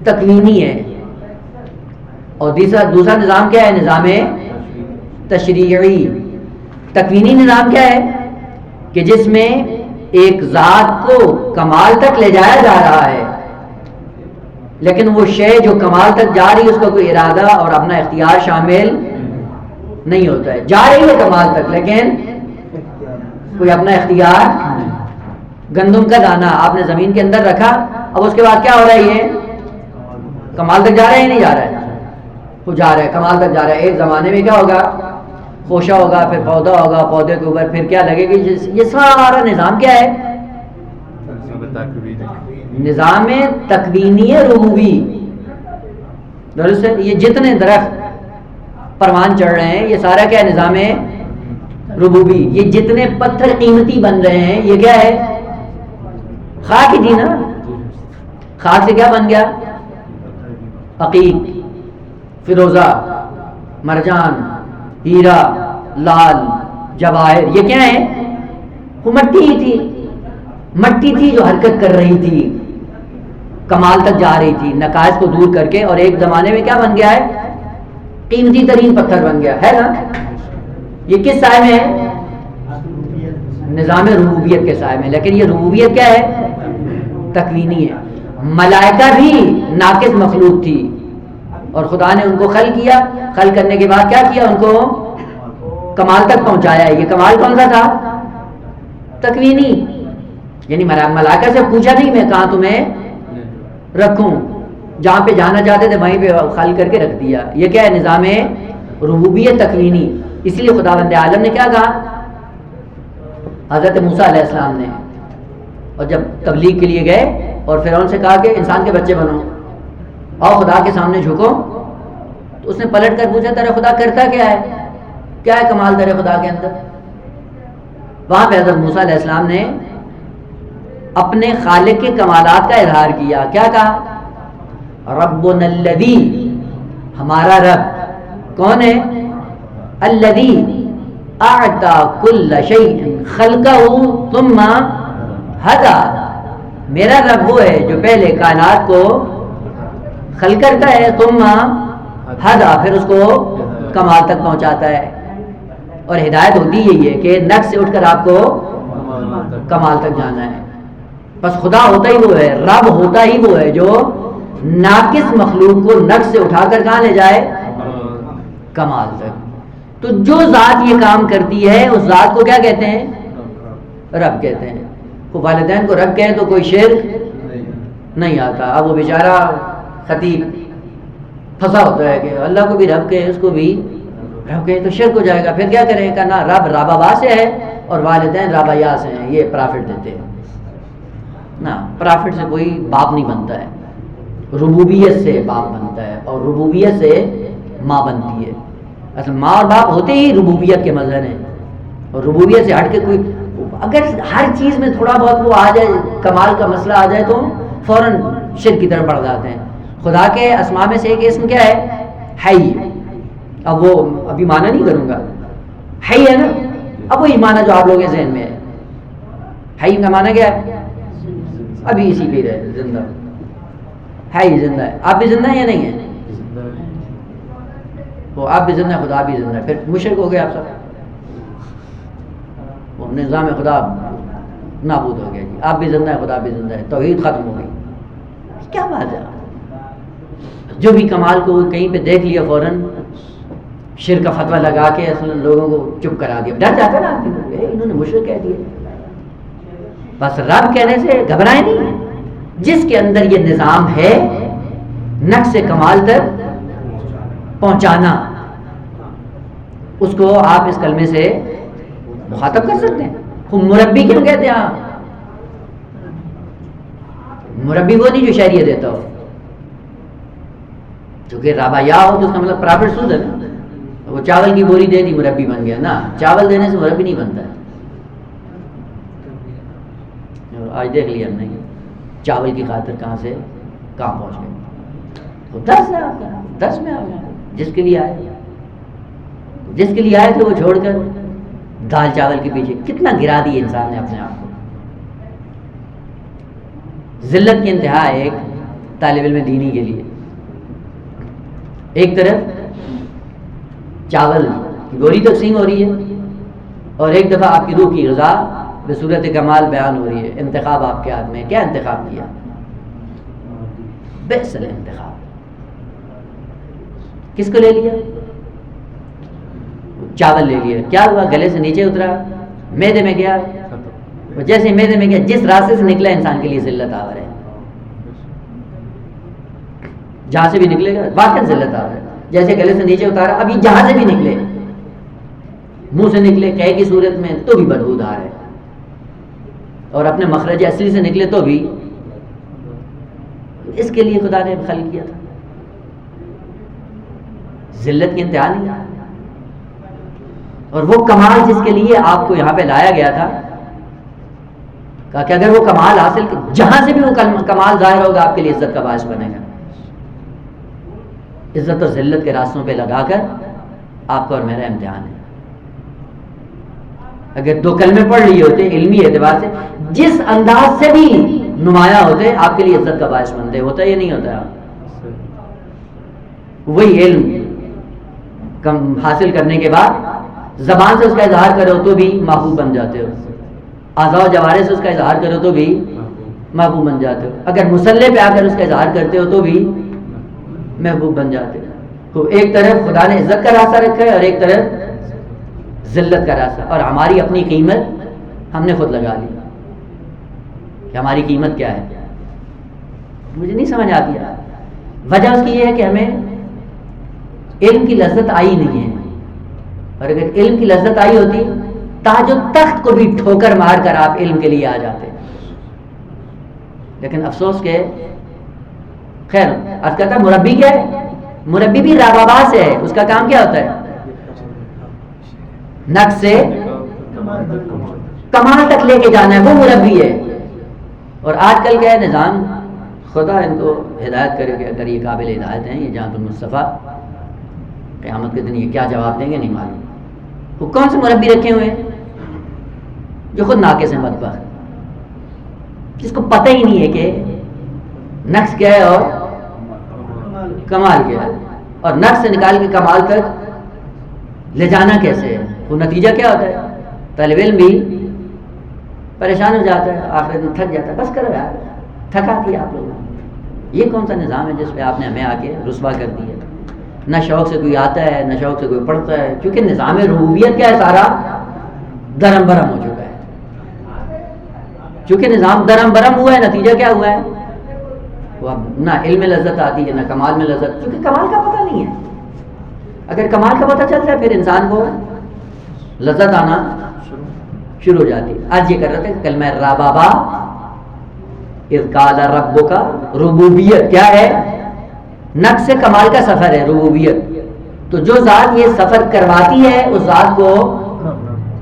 تکوینی ہے اور دوسرا نظام کیا ہے؟ نظام تشریعی. تکوینی نظام کیا ہے؟ کہ جس میں ایک ذات کو کمال تک لے جایا جا رہا ہے لیکن وہ شے جو کمال تک جا رہی ہے اس کا کوئی ارادہ اور اپنا اختیار شامل نہیں ہوتا ہے. جا رہی ہے کمال تک لیکن کوئی اپنا اختیار. گندم کا دانہ آپ نے زمین کے اندر رکھا، اب اس کے بعد کیا ہو رہا ہے؟ یہ کمال تک جا رہا ہے یا نہیں جا رہا ہے؟ وہ جا رہا ہے، کمال تک جا رہا ہے. ایک زمانے میں کیا ہوگا؟ خوشہ ہوگا، پھر پودا ہوگا، پودے کے اوپر پھر کیا لگے گی. یہ سارا نظام کیا ہے؟ نظام تکوینی ربوبی. درست ہے؟ یہ جتنے درخت پروان چڑھ رہے ہیں یہ سارا کیا ہے؟ نظام ربوبی. یہ جتنے پتھر قیمتی بن رہے ہیں یہ کیا ہے؟ خاک ہی تھی نا. خاک سے کیا بن گیا؟ عقیق، فیروزہ، مرجان، ہیرا، لال، جواہر. یہ کیا ہے؟ وہ مٹی ہی تھی. مٹی تھی جو حرکت کر رہی تھی، کمال تک جا رہی تھی نقائص کو دور کر کے. اور ایک زمانے میں کیا بن گیا ہے؟ قیمتی ترین پتھر بن گیا ہے نا. یہ کس سائے میں ہے؟ نظام ربوبیت کے سائے میں. لیکن یہ ربوبیت کیا ہے؟ تکوینی ہے. ملائکہ بھی ناقص مخلوق تھی اور خدا نے ان کو خلق کیا، خلق کرنے کے بعد کیا کیا؟ ان کو کمال تک پہنچایا. یہ کمال کون سا تھا؟ تکوینی. یعنی ملائکہ سے پوچھا نہیں میں کہاں تمہیں رکھوں، جہاں پہ جانا چاہتے تھے وہیں پہ خلق کر کے رکھ دیا. یہ کیا ہے؟ نظام ربوبیت تکوینی. اسی لیے خداوند عالم نے کیا کہا حضرت موسیٰ علیہ السلام نے، اور جب تبلیغ کے لیے گئے اور فرعون سے کہا کہ انسان کے بچے بنو، اور خدا کے سامنے جھکو، تو اس نے پلٹ کر پوچھا تیرا خدا کرتا کیا ہے؟ کیا ہے کمال تیرے خدا کے اندر؟ وہاں پہ حضرت موسیٰ علیہ السلام نے اپنے خالق کے کمالات کا اظہار کیا. کیا کہا؟ ربنا الذی، ہمارا رب کون ہے؟ الذی اعطى كل شيء خلقه ثم هدى. میرا رب وہ ہے جو پہلے کائنات کو خلق کرتا ہے، ثم ہدا، پھر اس کو کمال تک پہنچاتا ہے. اور ہدایت ہوتی یہی ہے کہ نقص سے اٹھ کر آپ کو کمال تک جانا ہے. بس خدا ہوتا ہی وہ ہے، رب ہوتا ہی وہ ہے جو ناقص مخلوق کو نقص سے اٹھا کر کہاں لے جائے؟ کمال تک. تو جو ذات یہ کام کرتی ہے اس ذات کو کیا کہتے ہیں؟ رب کہتے ہیں. کو والدین کو رب کہیں تو کوئی شرک نہیں آتا. اب وہ بیچارہ خطیب پھنسا ہوتا ہے کہ اللہ کو بھی رب کہیں اس کو بھی رب کہیں تو شرک ہو جائے گا. پھر کیا کریں؟ کہنا رب رابا سے ہے اور والدین رابیا سے ہیں، یہ پرافٹ دیتے ہیں نا. پرافٹ سے کوئی باپ نہیں بنتا ہے، ربوبیت سے باپ بنتا ہے اور ربوبیت سے ماں بنتی ہے. اصل ماں اور باپ ہوتے ہی ربوبیت کے مظہر ہیں، اور ربوبیت سے ہٹ کے کوئی اگر ہر چیز میں تھوڑا بہت وہ آ جائے، کمال کا مسئلہ آ جائے تو فوراً شرک کی طرف بڑھ جاتے ہیں. خدا کے اسماء میں سے ایک اسم کیا ہے؟ حی. اب وہ ابھی معنی نہیں کروں گا، حی ہے نا. اب وہی معنی جو آپ لوگوں کے ذہن میں ہے. حی کا معنی کیا ہے؟ ابھی اسی پہ رہے، زندہ. حی زندہ ہے. آپ بھی زندہ ہیں یا نہیں ہیں؟ وہ آپ بھی زندہ ہے، خدا بھی زندہ ہے. پھر مشرک ہو گئے آپ سب. وہ نظام خدا نابود ہو گیا جی. آپ بھی زندہ ہے، خدا بھی زندہ ہے، توحید ختم ہو گئی. کیا بات ہے؟ جو بھی کمال کو کہیں پہ دیکھ لیا فوراً شرک کا فتویٰ لگا کے اصل لوگوں کو چپ کرا دیا. ڈر جاتا نا آدمی، انہوں نے مشرک کہہ دیا. بس رب کہنے سے گھبرائے نہیں. جس کے اندر یہ نظام ہے نقص کمال تک پہنچانا، اس کو آپ اس کلمے سے مخاطب کر سکتے ہیں. مربی کیوں کہتے ہیں آپ؟ مربی وہ نہیں جو شہریت دیتا ہو، کیونکہ رابع یا ہو تو اس کا مطلب پرافٹ سود ہے نا. وہ چاول کی بوری دے دی مربی بن گیا نا. چاول دینے سے مربی نہیں بنتا ہے. آج دیکھ لیا ہم نے چاول کی خاطر کہاں سے کہاں پہنچ گئے. 10 ہے آپ کا، 10 میں آ گیا. جس کے لیے آئے تھے وہ چھوڑ کر دال چاول کے پیچھے کتنا گرا دی انسان نے اپنے آپ کو. ذلت کی انتہا ہے ایک طالب علم دینی کے لیے. ایک طرف چاول کی گولی تقسیم ہو رہی ہے اور ایک دفعہ آپ کی روح کی غذا بصورت کمال بیان ہو رہی ہے. انتخاب آپ کے ہاتھ میں. کیا انتخاب کیا؟ بہتر انتخاب. کس کو لے لیا؟ چاول لے لیا. کیا ہوا؟ گلے سے نیچے اترا، معدے میں گیا. جیسے معدے میں گیا جس راستے سے نکلا انسان کے لیے ذلت آور ہے. جہاں سے بھی نکلے گا واقعی ذلت آور ہے. جیسے گلے سے نیچے اتارا، ابھی جہاں سے بھی نکلے، منہ سے نکلے قے کی صورت میں تو بھی بدبودار ہے، اور اپنے مخرج اصلی سے نکلے تو بھی. اس کے لیے خدا نے خلق کیا تھا. ذلت کی انتہا نہیں. اور وہ کمال جس کے لیے آپ کو یہاں پہ لایا گیا تھا، کہا کہ اگر وہ کمال حاصل جہاں سے بھی وہ کمال ظاہر ہوگا آپ کے لیے عزت کا باعث بنے گا. عزت اور ذلت کے راستوں پہ لگا کر آپ کا اور میرا امتحان ہے. اگر 2 کلمے پڑھ لیے ہوتے علمی اعتبار سے، جس انداز سے بھی نمایاں ہوتے آپ کے لیے عزت کا باعث بنتے. ہوتا یا نہیں ہوتا؟ وہی علم کم حاصل کرنے کے بعد زبان سے اس کا اظہار کرو تو بھی محبوب بن جاتے ہو. اعضاء و جوارح سے اس کا اظہار کرو تو بھی محبوب بن جاتے ہو. اگر مصلی پہ آ کر اس کا اظہار کرتے ہو تو بھی محبوب بن جاتے ہو. تو ایک طرف خدا نے عزت کا راستہ رکھا ہے اور ایک طرف ذلت کا راستہ، اور ہماری اپنی قیمت ہم نے خود لگا لی کہ ہماری قیمت کیا ہے. مجھے نہیں سمجھ آتی. وجہ اس کی یہ ہے کہ ہمیں علم کی لذت آئی نہیں ہے، اور اگر علم کی لذت آئی ہوتی تاج و تخت کو بھی ٹھوکر مار کر آپ علم کے لیے آ جاتے. لیکن افسوس کہ خیر عرض کرتا مربی کیا ہے؟ مربی بھی رابابا سے ہے. اس کا کام کیا ہوتا ہے؟ نقص سے کمال تک لے کے جانا ہے، وہ مربی ہے. اور آج کل کیا ہے نظام، خدا ان کو ہدایت کرے کہ اگر یہ قابل ہدایت ہیں، یہ جانب المصطفیٰ، قیامت کے دن یہ کیا جواب دیں گے نہیں معلوم. وہ کون سے مربی رکھے ہوئے ہیں جو خود ناقص ہیں، بدبخت، جس کو پتہ ہی نہیں ہے کہ نقص کیا ہے اور کمال کیا ہے، اور نقص سے نکال کے کمال تک لے جانا کیسے ہے. وہ نتیجہ کیا ہوتا ہے؟ طالب علم بھی پریشان ہو جاتا ہے، آخر میں تھک جاتا ہے. بس کرو یار، تھکا دیا آپ لوگوں نے. یہ کون سا نظام ہے جس پہ آپ نے ہمیں آ کے رسوا کر دیا؟ نہ شوق سے کوئی آتا ہے، نہ شوق سے کوئی پڑھتا ہے، کیونکہ نظام ربوبیت کیا ہے، سارا درم برم ہو چکا ہے. چونکہ نظام درم برم ہوا ہے، نتیجہ کیا ہوا ہے؟ وہ اب نہ علم میں لذت آتی ہے، نہ کمال میں لذت، کیونکہ کمال کا پتہ نہیں ہے. اگر کمال کا پتہ چل جائے پھر انسان کو لذت آنا شروع ہو جاتی. آج یہ کر رہے تھے کلمہ ربابا، اذ قال ربک، ربوبیت کیا ہے؟ نقص سے کمال کا سفر ہے ربوبیت. تو جو ذات یہ سفر کرواتی ہے اس ذات کو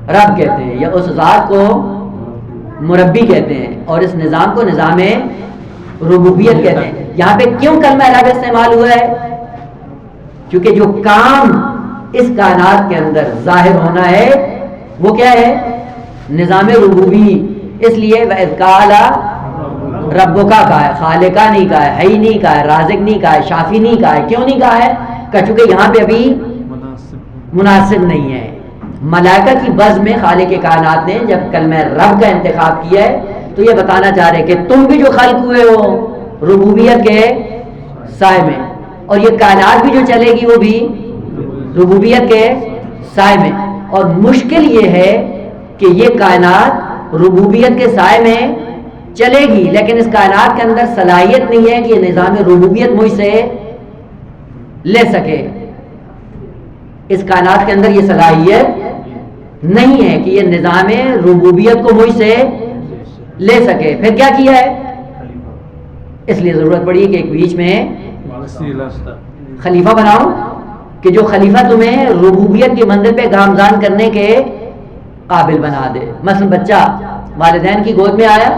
رب کہتے ہیں، یا اس ذات کو مربی کہتے ہیں، اور اس نظام کو نظام ربوبیت کہتے ہیں. یہاں پہ کیوں کلمہ رب استعمال ہوا ہے؟ کیونکہ جو کام اس کائنات کے اندر ظاہر ہونا ہے وہ کیا ہے؟ نظام ربوبی. اس لیے وَإِذْ قَالَ ربک کہا ہے، خالقہ نہیں کہا ہے، حی نہیں کہا ہے، رازق نہیں کہا ہے، شافی نہیں کہا ہے. کیوں نہیں کہا ہے؟ کہ چونکہ یہاں پہ ابھی مناسب نہیں ہے. ملائکہ کی بز میں خالق کائنات نے جب کلمہ رب کا انتخاب کیا ہے تو یہ بتانا چاہ رہے کہ تم بھی جو خلق ہوئے ہو ربوبیت کے سائے میں، اور یہ کائنات بھی جو چلے گی وہ بھی ربوبیت کے سائے میں. اور مشکل یہ ہے کہ یہ کائنات ربوبیت کے سائے میں چلے گی، لیکن اس کائنات کے اندر صلاحیت نہیں ہے کہ یہ نظام ربوبیت مجھ سے لے سکے. اس کائنات کے اندر یہ صلاحیت نہیں ہے کہ یہ نظام ربوبیت کو مجھ سے لے سکے. پھر کیا کیا ہے؟ اس لیے ضرورت پڑی کہ ایک بیچ میں خلیفہ بناؤ کہ جو خلیفہ تمہیں ربوبیت کی منزل پہ گامزن کرنے کے قابل بنا دے. مثلا بچہ والدین کی گود میں آیا،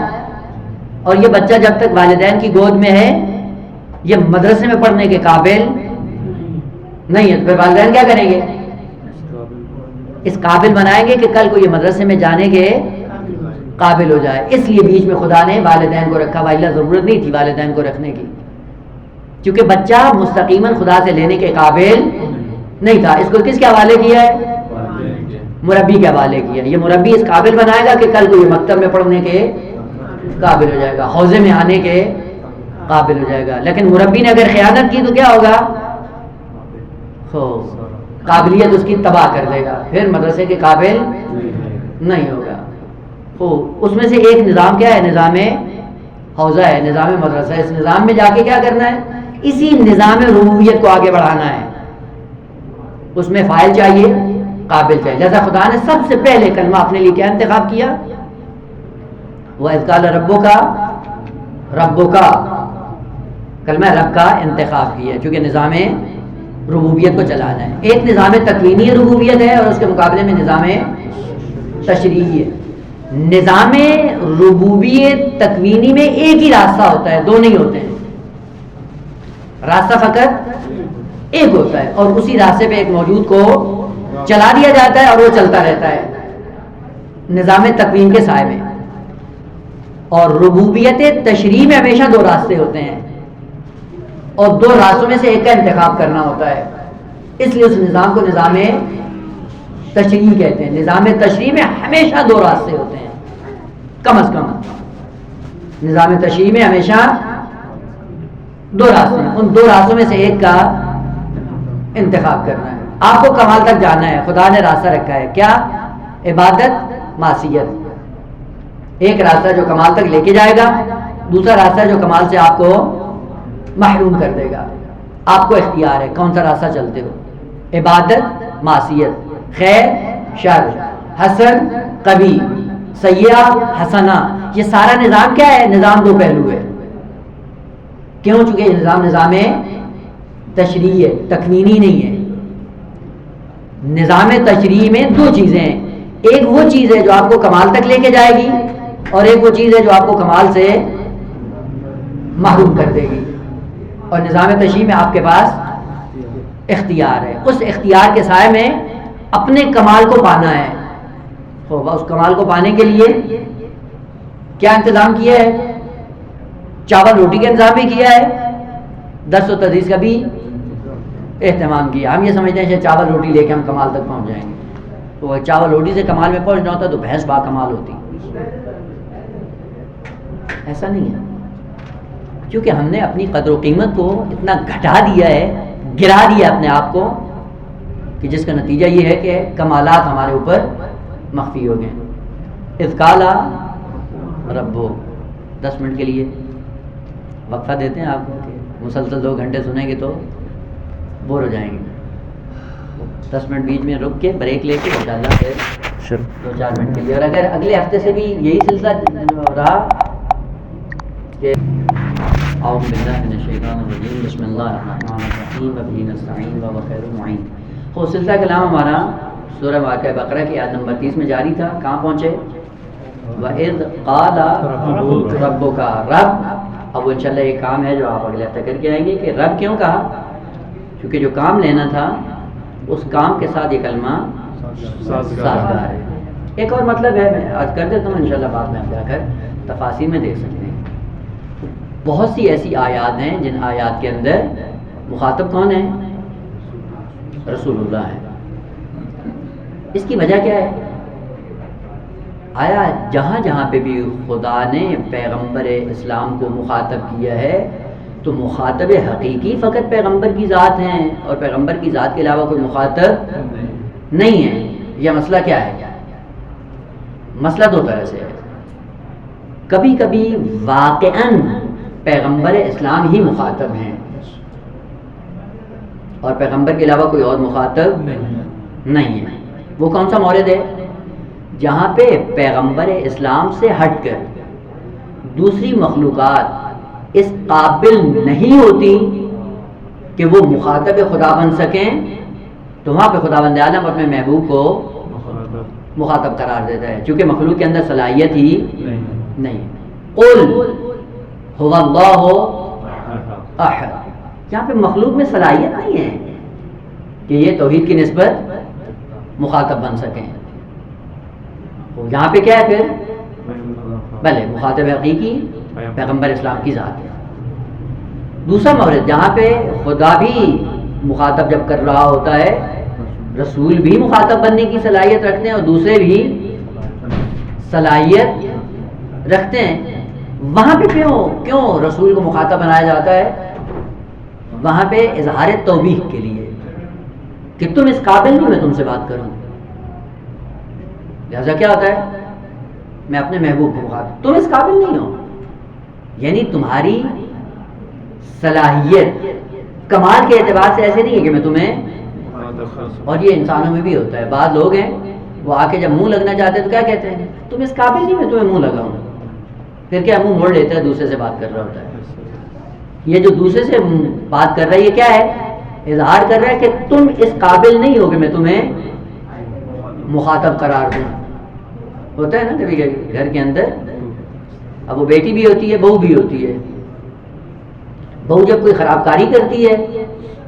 اور یہ بچہ جب تک والدین کی گود میں ہے یہ مدرسے میں پڑھنے کے قابل نہیں ہے، تو پھر والدین کیا کریں گے؟ اس قابل بنائیں گے کہ کل کو یہ مدرسے میں جانے کے قابل ہو جائے. اس لیے بیچ میں خدا نے والدین کو رکھا، والا ضرورت نہیں تھی والدین کو رکھنے کی، کیونکہ بچہ مستقیماً خدا سے لینے کے قابل نہیں تھا. اس کو کس کے حوالے کیا ہے؟ مربی کے حوالے کیا. یہ مربی اس قابل بنائے گا کہ کل کو یہ مکتب میں پڑھنے کے قابل ہو جائے گا، حوضے میں آنے کے قابل ہو جائے گا. لیکن مربی نے اگر خیانت کی تو کیا ہوگا؟ قابلیت اس کی تباہ کر دے گا، پھر مدرسے کے قابل نہیں ہوگا. اس میں سے ایک نظام کیا ہے؟ نظام حوضہ ہے، نظام مدرسہ. اس نظام میں جا کے کیا کرنا ہے؟ اسی نظام ربوبیت کو آگے بڑھانا ہے. اس میں فاعل چاہیے، قابل چاہیے. لہذا خدا نے سب سے پہلے کلمہ اپنے لیے کیا انتخاب کیا؟ وَإِذْ قَالَ رَبُّكَ، ربُّكَ کلمہ رب کا انتخاب کیا چونکہ نظام ربوبیت کو چلانا ہے. ایک نظام تکوینی ربوبیت ہے اور اس کے مقابلے میں نظام تشریعی ہے. نظام ربوبیت تکوینی میں ایک ہی راستہ ہوتا ہے، دو نہیں ہوتے ہیں. راستہ فقط ایک ہوتا ہے اور اسی راستے پہ ایک موجود کو چلا دیا جاتا ہے اور وہ چلتا رہتا ہے نظام تکوین کے سائے میں. اور ربوبیت تشریع میں ہمیشہ دو راستے ہوتے ہیں اور دو راستوں میں سے ایک کا انتخاب کرنا ہوتا ہے. اس لیے اس نظام کو نظام تشریع کہتے ہیں. نظام تشریع میں ہمیشہ دو راستے ہوتے ہیں، کم از کم نظام تشریع میں ہمیشہ دو راستے ہیں. ان دو راستوں میں سے ایک کا انتخاب کرنا ہے. آپ کو کمال تک جانا ہے. خدا نے راستہ رکھا ہے کیا؟ عبادت، معصیت. ایک راستہ جو کمال تک لے کے جائے گا، دوسرا راستہ جو کمال سے آپ کو محروم کر دے گا. آپ کو اختیار ہے کون سا راستہ چلتے ہو. عبادت، معصیت، خیر، شر، حسن، قبیح، سیئہ، حسنہ. یہ سارا نظام کیا ہے؟ نظام دو پہلو ہے. کیوں؟ چونکہ یہ نظام تشریعی ہے، تکوینی نہیں ہے. نظام تشریعی میں دو چیزیں ہیں. ایک وہ چیز ہے جو آپ کو کمال تک لے کے جائے گی، اور ایک وہ چیز ہے جو آپ کو کمال سے محروم کر دے گی. اور نظام تشریعی میں آپ کے پاس اختیار ہے. اس اختیار کے سائے میں اپنے کمال کو پانا ہے. اس کمال کو پانے کے لیے کیا انتظام کیا ہے؟ چاول روٹی کا انتظام بھی کیا ہے، درس و تدریس کا بھی اہتمام کیا. ہم یہ سمجھتے ہیں کہ چاول روٹی لے کے ہم کمال تک پہنچ جائیں گے. تو چاول روٹی سے کمال میں پہنچنا ہوتا تو بھینس با کمال ہوتی. ایسا نہیں ہے، کیونکہ ہم نے اپنی قدر و قیمت کو اتنا گھٹا دیا ہے، گرا دیا اپنے آپ کو، کہ جس کا نتیجہ یہ ہے کہ کمالات ہمارے اوپر مخفی ہو گئے. اذ قال ربو. 10 منٹ کے لیے وقفہ دیتے ہیں آپ کو کہ مسلسل 2 گھنٹے سنیں گے تو بور ہو جائیں گے. 10 منٹ بیچ میں رک کے بریک لے کے انشاءاللہ پھر 2-4 منٹ کے لیے. اور اگر اگلے ہفتے سے بھی یہی سلسلہ رہا کہ اعوذ باللہ من الشیطان الرجیم بسم اللہ الرحمن الرحیم وبہ نستعین وهو خیر المعین. وہ سلسلہ کلام ہمارا سورہ واقعہ بقرہ کی آیت نمبر 30 میں جاری تھا. کہاں پہنچے؟ وَإِذْ قَالَ رَبُّكَ. رب. اب انشاءاللہ یہ کام ہے جو آپ اگلے ہفتے کر کے آئیں گے کہ رب کیوں کہا؟ کیونکہ جو کام لینا تھا اس کام کے ساتھ یہ کلمہ سازگار ہے. ایک اور مطلب ہے، میں آج کر دیتا ہوں، انشاءاللہ بعد میں جا کر تفاصیل میں دیکھ سکتے ہیں. بہت سی ایسی آیات ہیں جن آیات کے اندر مخاطب کون ہے؟ رسول اللہ ہے. اس کی وجہ کیا ہے؟ آیا جہاں جہاں پہ بھی خدا نے پیغمبر اسلام کو مخاطب کیا ہے تو مخاطب حقیقی فقط پیغمبر کی ذات ہیں، اور پیغمبر کی ذات کے علاوہ کوئی مخاطب نہیں ہے. یہ مسئلہ کیا ہے؟ مسئلہ دو طرح سے ہے. کبھی کبھی واقعاً پیغمبر اسلام ہی مخاطب ہیں اور پیغمبر کے علاوہ کوئی اور مخاطب نہیں ہے. وہ کون سا مورد ہے؟ جہاں پہ پیغمبر اسلام سے ہٹ کر دوسری مخلوقات اس قابل نہیں ہوتی کہ وہ مخاطب خدا بن سکیں، تو وہاں پہ خداوند عالم اپنے محبوب کو مخاطب قرار دیتا ہے، چونکہ مخلوق کے اندر صلاحیت ہی نہیں. قل هو اللہ احد. یہاں پہ مخلوق میں صلاحیت نہیں ہے کہ یہ توحید کی نسبت مخاطب بن سکیں. یہاں پہ کیا ہے پھر؟ بھلے مخاطب حقیقی پیغمبر اسلام کی ذات ہے. دوسرا مورد جہاں پہ خدا بھی مخاطب جب کر رہا ہوتا ہے، رسول بھی مخاطب بننے کی صلاحیت رکھتے ہیں اور دوسرے بھی صلاحیت رکھتے ہیں. وہاں پہ کیوں رسول کو مخاطب بنایا جاتا ہے؟ وہاں پہ اظہار توبیخ کے لیے کہ تم اس قابل نہیں میں تم سے بات کروں. لہذا کیا ہوتا ہے؟ میں اپنے محبوب کو مخاطب، تم اس قابل نہیں ہو، یعنی تمہاری صلاحیت کمال کے اعتبار سے ایسے نہیں ہے کہ میں تمہیں. اور یہ انسانوں میں بھی ہوتا ہے. بعض لوگ ہیں وہ آ کے جب منہ لگنا چاہتے ہیں تو کیا کہتے ہیں؟ تم اس قابل نہیں میں تمہیں منہ لگاؤں. پھر کیا منہ موڑ لیتا ہے، دوسرے سے بات کر رہا ہوتا ہے. یہ جو دوسرے سے بات کر رہا ہے یہ کیا ہے؟ اظہار کر رہا ہے کہ تم اس قابل نہیں ہو کہ میں تمہیں مخاطب قرار دوں. ہوتا ہے نا کبھی گھر کے اندر، اب وہ بیٹی بھی ہوتی ہے بہو بھی ہوتی ہے. بہو جب کوئی خراب کاری کرتی ہے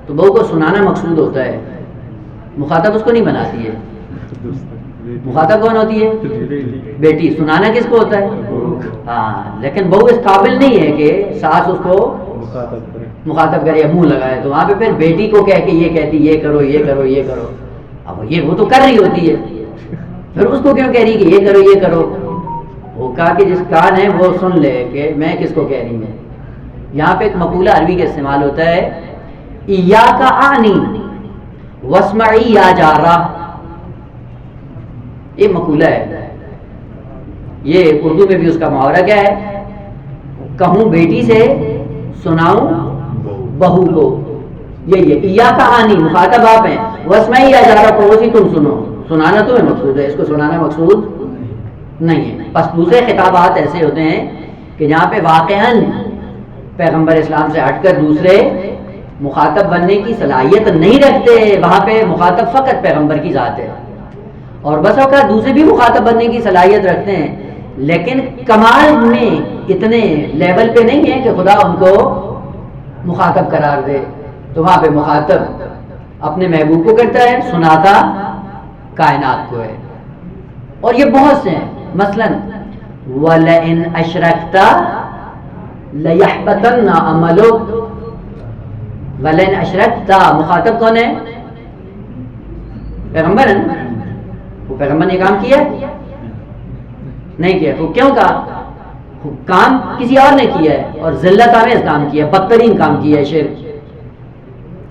تو بہو کو سنانا مقصود ہوتا ہے، مخاطب اس کو نہیں بناتی ہے. مخاطب کون ہوتی ہے؟ بیٹی. سنانا کس کو ہوتا ہے؟ ہاں. لیکن بہو اس قابل نہیں ہے کہ ساس اس کو مخاطب کرے یا منہ لگائے، تو وہاں پہ پھر بیٹی کو کہہ کے یہ کہتی یہ کرو یہ کرو یہ کرو. اب وہ تو کر رہی ہوتی ہے، پھر اس کو کیوں کہہ رہی کہ یہ کرو یہ کرو؟ وہ کہا کہ جس کان ہے وہ سن لے کہ میں کس کو کہہ رہی ہوں. یہاں پہ ایک مقولہ عربی کا استعمال ہوتا ہے، ایاک اعنی واسمعی یا جارہ، یہ مقولہ ہے، یہ اردو میں بھی اس کا محاورہ کیا ہے، کہوں بیٹی سے سناؤں بہو کو، یہ ایا کہانی مخاطب آپ ہیں، واسمعی یا جارہ پڑوسی تم سنو، سنانا تمہیں مقصود ہے، اس کو سنانا مقصود نہیں ہے۔ بس دوسرے خطابات ایسے ہوتے ہیں کہ جہاں پہ واقعاً پیغمبر اسلام سے ہٹ کر دوسرے مخاطب بننے کی صلاحیت نہیں رکھتے، وہاں پہ مخاطب فقط پیغمبر کی ذات ہے، اور بس اوقات دوسرے بھی مخاطب بننے کی صلاحیت رکھتے ہیں، لیکن کمال میں اتنے لیول پہ نہیں ہے کہ خدا ان کو مخاطب قرار دے، تو وہاں پہ مخاطب اپنے محبوب کو کرتا ہے، سناتا کائنات کو ہے۔ اور یہ بہت سے ہیں، مثلاً وَلَئِنْ أَشْرَكْتَ لَيَحْبَطَنَّ عَمَلُكَ، وَلَئِنْ أَشْرَكْتَ مخاطب کون ہے؟ پیغمبر ہے نا، وہ پیغمبر نے کام کیا نہیں کیا، تو کیوں کہا؟ کام کسی اور نے کیا ہے اور ذلت آمیز کام کیا ہے، بدترین کام کیا ہے شرک،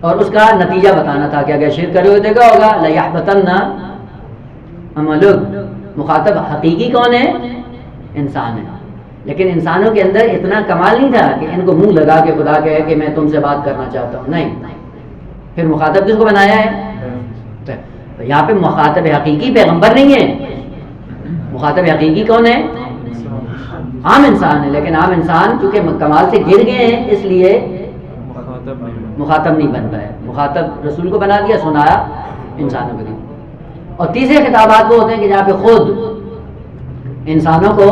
اور اس کا نتیجہ بتانا تھا کہ اگر شرک کرے ہوئے دیکھا ہوگا لَيَحْبَطَنَّ عَمَلُكَ۔ مخاطب حقیقی کون ہے؟ انسان ہے، لیکن انسانوں کے اندر اتنا کمال نہیں تھا کہ ان کو منہ لگا کے خدا کہے کہ میں تم سے بات کرنا چاہتا ہوں، نہیں۔ پھر مخاطب کس کو بنایا ہے؟ تو یہاں پہ مخاطب حقیقی پیغمبر نہیں ہے، مخاطب حقیقی کون ہے؟ عام انسان ہے، لیکن عام انسان چونکہ کمال سے گر گئے ہیں اس لیے مخاطب نہیں بن پائے، مخاطب رسول کو بنا دیا، سنایا انسانوں کو دیا۔ اور تیسرے خطابات وہ ہوتے ہیں کہ جہاں پہ خود انسانوں کو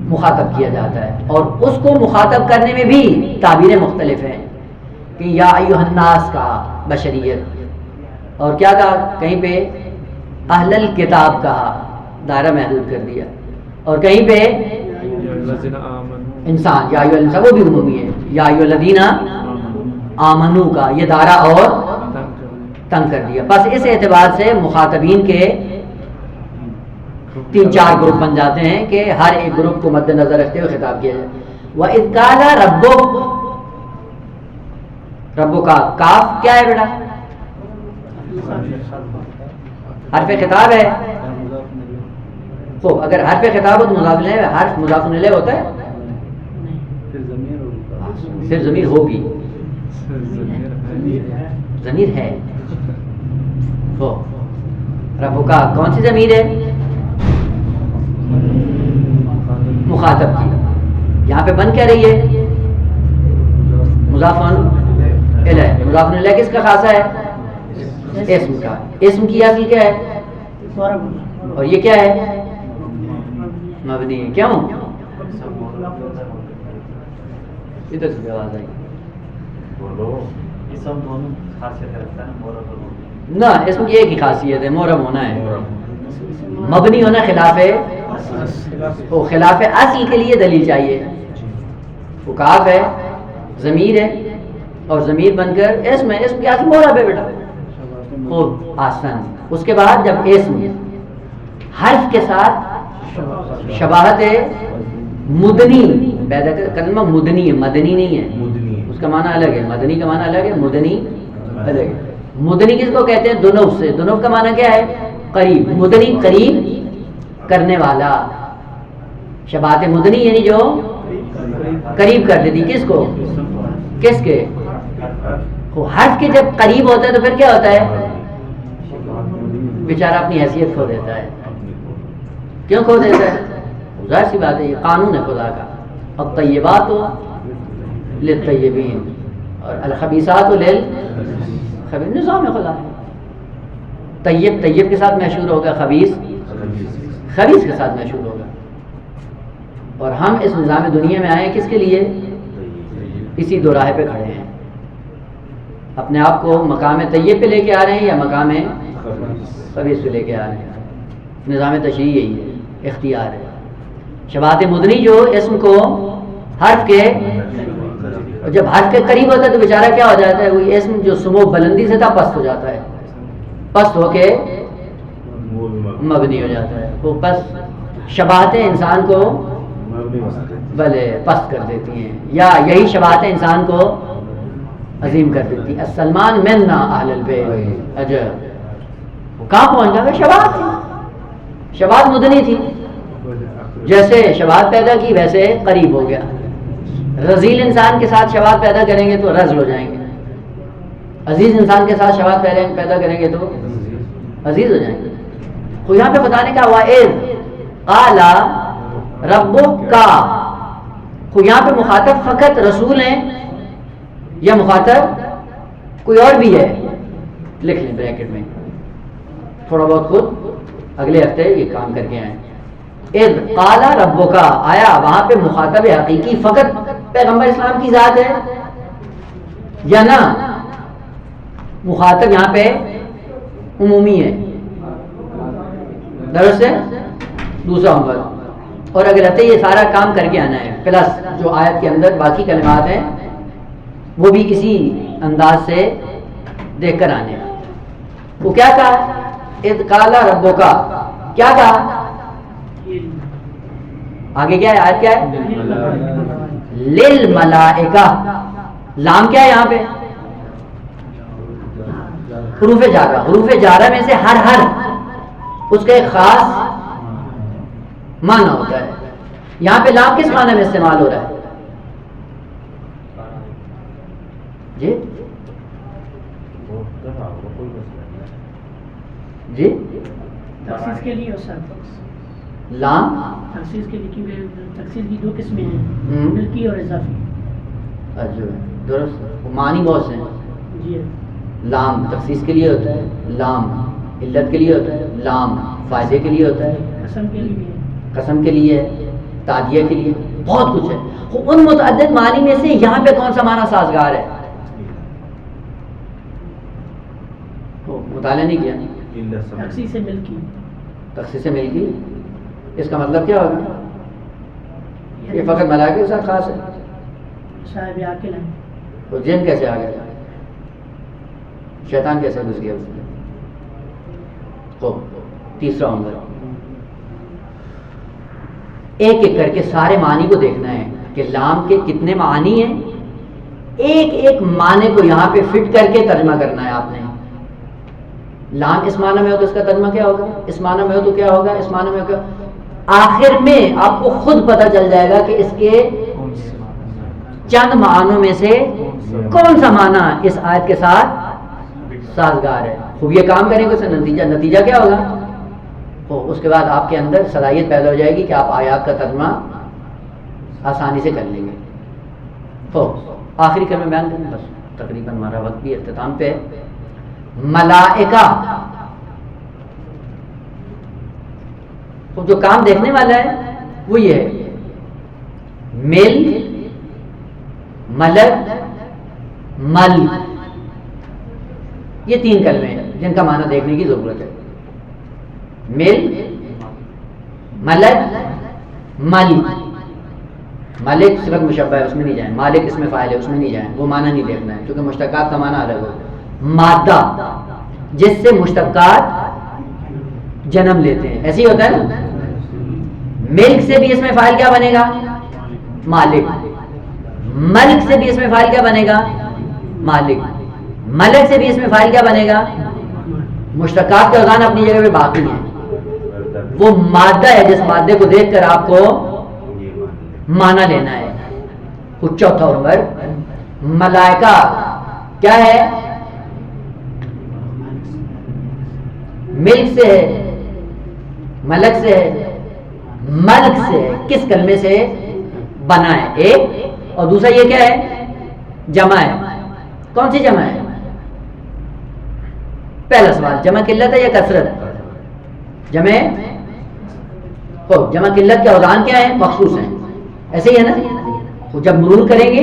مخاطب کیا جاتا ہے، اور اس کو مخاطب کرنے میں بھی تعبیریں مختلف ہیں، کہ یا ایھا الناس کا بشریت، اور کیا کہا، کہیں پہ اہل الکتاب کہا، دائرہ محدود کر دیا، اور کہیں پہ انسان یا ایھا الانسان، وہ بھی عمومی ہے، یا ایھا الذین آمنو کا یہ دائرہ اور تنگ کر دیا۔ بس اس اعتبار سے مخاطبین کے 3-4 گروپ بن جاتے ہیں کہ ہر ایک گروپ کو مد نظر رکھتے ہوئے خطاب کیا جائے۔ وَإِذْ قَالَ رَبُّكَ، ربو کا کاف کیا ہے بیٹا؟ حرف خطاب ہے۔ خوب، اگر حرف خطاب ہو تو مضاف الیہ، حرف مضاف الیہ ہوتا ہے، صرف ضمیر ہوگی، ضمیر ہے۔ ربو کا کون سی ضمیر ہے؟ مخاطب کی، یہاں پہ بن کیا رہی ہے؟ مضاف الیہ۔ مضاف الیہ کس کا خاصہ ہے؟ اسم کا۔ اسم کی اصل کیا ہے؟ اور یہ کیا ہے؟ مبنی ہے۔ کیوں؟ ادھر سے آواز آئی نہ، اسم کی ایک ہی خاصیت ہے، محرم ہونا ہے، مبنی ہونا خلاف اصل کے لیے دلیل چاہیے۔ وہ کاف ہے، ضمیر ہے، اور ضمیر بن کر اسم ہے، اسم کی اصل محرم ہے بیٹا، خوب آسان۔ اس کے بعد جب اسم حرف کے ساتھ شباہت مدنی پیدا کر، کلمہ مدنی ہے، مدنی نہیں ہے، اس کا معنی الگ ہے، مدنی کا معنی الگ ہے، مدنی الگ ہے۔ مدنی کس کو کہتے ہیں؟ دنو سے، دنو کا معنی کیا ہے؟ قریب، مدنی قریب کرنے والا، شباہت مدنی یعنی جو قریب کر دیتی، کس کو؟ کس کے؟ حرف کے جب قریب ہوتا ہے تو پھر کیا ہوتا ہے؟ بیچارہ اپنی حیثیت کھو دیتا ہے۔ کیوں کھو دیتا ہے؟ ظاہر سی بات ہے، یہ قانون ہے خدا کا، الطیبات للطیبین اور الخبیثات للخبیث، نظام ہے خدا۔ طیب طیب کے ساتھ مشہور ہوگا، خبیث خبیث کے ساتھ مشہور ہوگا۔ اور ہم اس نظام دنیا میں آئے کس کے لیے؟ اسی دو راہ پہ کھڑے ہیں، اپنے آپ کو مقام طیب پہ لے کے آ رہے ہیں یا مقام خبیث پہ لے کے آ رہے ہیں۔ نظام تشریع یہی ہے، اختیار ہے۔ شباہت مدنی جو اسم کو حرف کے، جب حرف کے قریب ہوتا ہے تو بیچارہ کیا ہو جاتا ہے؟ وہ اسم جو سمو بلندی سے تھا پست ہو جاتا ہے، پست ہو کے مبنی ہو جاتا ہے۔ وہ پس شباہتیں انسان کو بلے پست کر دیتی ہیں، یا یہی شباہتیں انسان کو عظیم کر دیتی. السلمان منا اہل البیت. اجر وہ کہاں پہنچ گیا؟ شباب تھی، شباب مدنی تھی. جیسے شباب پیدا کی ویسے قریب ہو گیا. رذیل انسان کے ساتھ شباب پیدا کریں گے تو رذل ہو جائیں گے، عزیز انسان کے ساتھ شباب پیدا کریں گے تو عزیز ہو جائیں گے. تو یہاں پہ بتانے کا ہوا اذ قال ربک. تو یہاں پہ مخاطب فقط رسول ہیں یا مخاطب کوئی اور بھی ہے؟ لکھ لیں بریکٹ میں، تھوڑا بہت خود اگلے ہفتے یہ کام کر کے آئیں. اذ قال ربک، آیا وہاں پہ مخاطب حقیقی فقط پیغمبر اسلام کی ذات ہے یا نہ مخاطب یہاں پہ عمومی ہے؟ درست ہے. دوسرا عمر اور اگر رہتے یہ سارا کام کر کے آنا ہے، پلس جو آیت کے اندر باقی کلمات ہیں وہ بھی اسی انداز سے دیکھ کر آنے. وہ کیا کہا؟ اذ قال ربک، کیا کہا؟ آگے کیا ہے؟ آیت کیا ہے؟ للملائکہ. لام کیا ہے یہاں پہ؟ حروف جارہ. حروف جارہ میں سے ہر اس کا ایک خاص معنی ہوتا ہے. یہاں پہ لام کس معنی میں استعمال ہو رہا ہے جی؟ جی تخصیص کے لیے لام تخصیص کے لیے، کیونکہ تخصیص کی دو قسمیں ہیں، ملکی اور اضافی. اچھا درست. معنی بہت سے ہیں. جی لام تخصیص کے لیے ہوتا ہے، لام علت کے لیے ہوتا ہے، لام فائدے کے لیے ہوتا ہے، قسم کے لیے بھی ہے، قسم کے لیے ہے، تعدیہ کے لیے، بہت کچھ ہے. ان متعدد معنی میں سے یہاں پہ کون سا معنی سازگار ہے؟ مطالعہ نہیں کیا. تخصیص ملکی. تخصیص ملکی اس کا مطلب کیا ہوگا؟ یہ فقط ملائکہ کے ساتھ خاص ہے. صاحب عاقل ہیں. تو جن کیسے آ گیا؟ شیطان کیسے گھس گیا اس میں؟ تو تیسرا عمر ایک ایک کر کے سارے معنی کو دیکھنا ہے کہ لام کے کتنے معنی ہیں. ایک ایک معنی کو یہاں پہ فٹ کر کے ترجمہ کرنا ہے آپ نے. لام اس معنی میں ہو تو اس کا ترجمہ کیا ہوگا، اس معنی میں ہو تو کیا ہوگا، اس معنی میں ہو کیا. آخر میں آپ کو خود پتہ چل جائے گا کہ اس کے چند معنوں میں سے کون سا معنی اس آیت کے ساتھ سازگار ہے. خوب یہ کام کریں گے اس سے نتیجہ کیا ہوگا؟ تو اس کے بعد آپ کے اندر صلاحیت پیدا ہو جائے گی کہ آپ آیات کا ترجمہ آسانی سے کر لیں گے. تو آخری کلمہ بیان کریں، بس تقریباً ہمارا وقت بھی اختتام پہ. ملائکہ تو جو کام دیکھنے والا ہے وہ یہ ہے، مل ملک مل، یہ تین کلمے ہیں جن کا معنی دیکھنے کی ضرورت ہے. مل ملک مل. ملک صفت مشبہ ہے اس میں نہیں جائیں، مالک اس میں فاعل ہے اس میں نہیں جائیں، وہ معنی نہیں دیکھنا ہے کیونکہ مشتقات کا معنی الگ ہے. مادہ جس سے مشتقات جنم لیتے ہیں، ایسے ہی ہوتا ہے نا. ملک سے بھی اس میں فاعل کیا بنے گا؟ مالک. ملک سے بھی اس میں فاعل کیا بنے گا؟ مالک. ملک سے بھی اس میں فاعل کیا بنے گا؟ مشتقات کے اوزان اپنی جگہ پہ باقی ہیں، وہ مادہ ہے جس مادے کو دیکھ کر آپ کو معنی لینا ہے. کچھ چوتھا عمر ملائکہ کیا ہے؟ ملک سے ہے، ملک سے ہے، ملک سے ہے. کس کلمے سے بنا ہے؟ ایک. اور دوسرا یہ کیا ہے؟ جمع ہے. کون سی جمع ہے؟ پہلا سوال، جمع قلت ہے یا کثرت؟ جمع ہو. جمع قلت کے اوزان کیا ہیں؟ مخصوص ہیں. ایسے ہی ہے نا. تو جب مرور کریں گے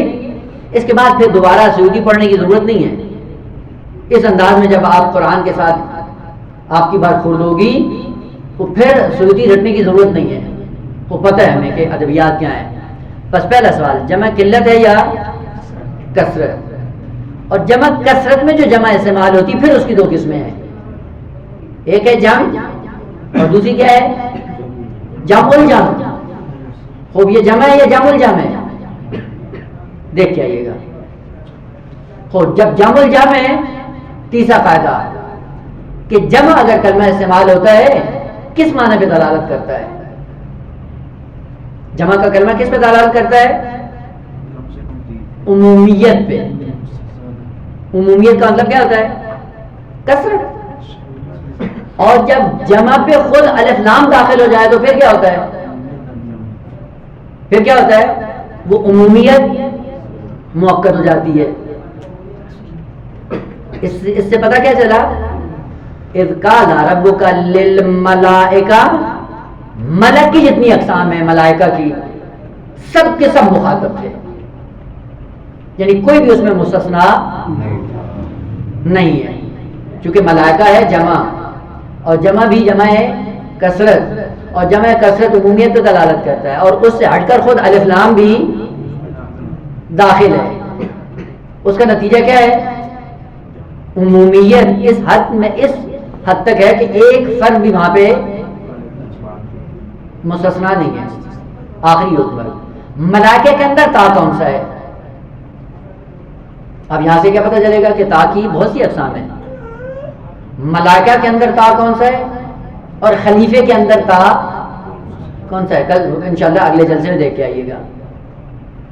اس کے بعد پھر دوبارہ سیوتی پڑھنے کی ضرورت نہیں ہے. اس انداز میں جب آپ قرآن کے ساتھ آپ کی بات خورد ہوگی تو پھر سیوتی رٹنے کی ضرورت نہیں ہے. تو پتہ ہے ہمیں کہ ادبیات کیا ہیں. بس پہلا سوال، جمع قلت ہے یا کثرت؟ اور جمع کثرت میں جو جمع استعمال ہوتی پھر اس کی دو قسمیں ہیں، ایک ہے جمع اور دوسری کیا ہے؟ جمع الجمع. خوب یہ جمع ہے یا جمع الجمع ہے؟ دیکھ کے آئیے گا. ہو جب جمع الجمع ہے، تیسرا قاعدہ کہ جمع اگر کلمہ استعمال ہوتا ہے کس معنی پہ دلالت کرتا ہے؟ جمع کا کلمہ کس پہ دلالت کرتا ہے؟ عمومیت پہ. عمومیت کا مطلب کیا ہوتا ہے؟ کثرت. اور جب جمع پہ خود الف لام داخل ہو جائے تو پھر کیا ہوتا ہے؟ پھر کیا ہوتا ہے؟ وہ عمومیت مؤکد ہو جاتی ہے. اس سے پتہ کیا چلا؟ اذ قال ربک للملائکہ، ملک کی جتنی اقسام ہیں ملائکہ کی سب کے سب مخاطب تھے، یعنی کوئی بھی اس میں مستثنا نہیں ہے، چونکہ ملائکہ ہے جمع، اور جمع بھی جمع ہے کثرت، اور جمع کثرت عمومیت پہ دلالت کرتا ہے، اور اس سے ہٹ کر خود الف لام بھی داخل ہے. اس کا نتیجہ کیا ہے؟ عمومیت اس حد تک ہے کہ ایک فرد بھی وہاں پہ مستثنا نہیں ہے. آخری حکم ہے. ملائکہ کے اندر تا کون سا ہے؟ اب یہاں سے کیا پتہ چلے گا کہ تا کی بہت سی اقسام ہیں. ملائکہ کے اندر تا کون سا ہے اور خلیفے کے اندر تا کون سا ہے؟ کل انشاءاللہ اگلے جلسے میں دیکھ کے آئیے گا.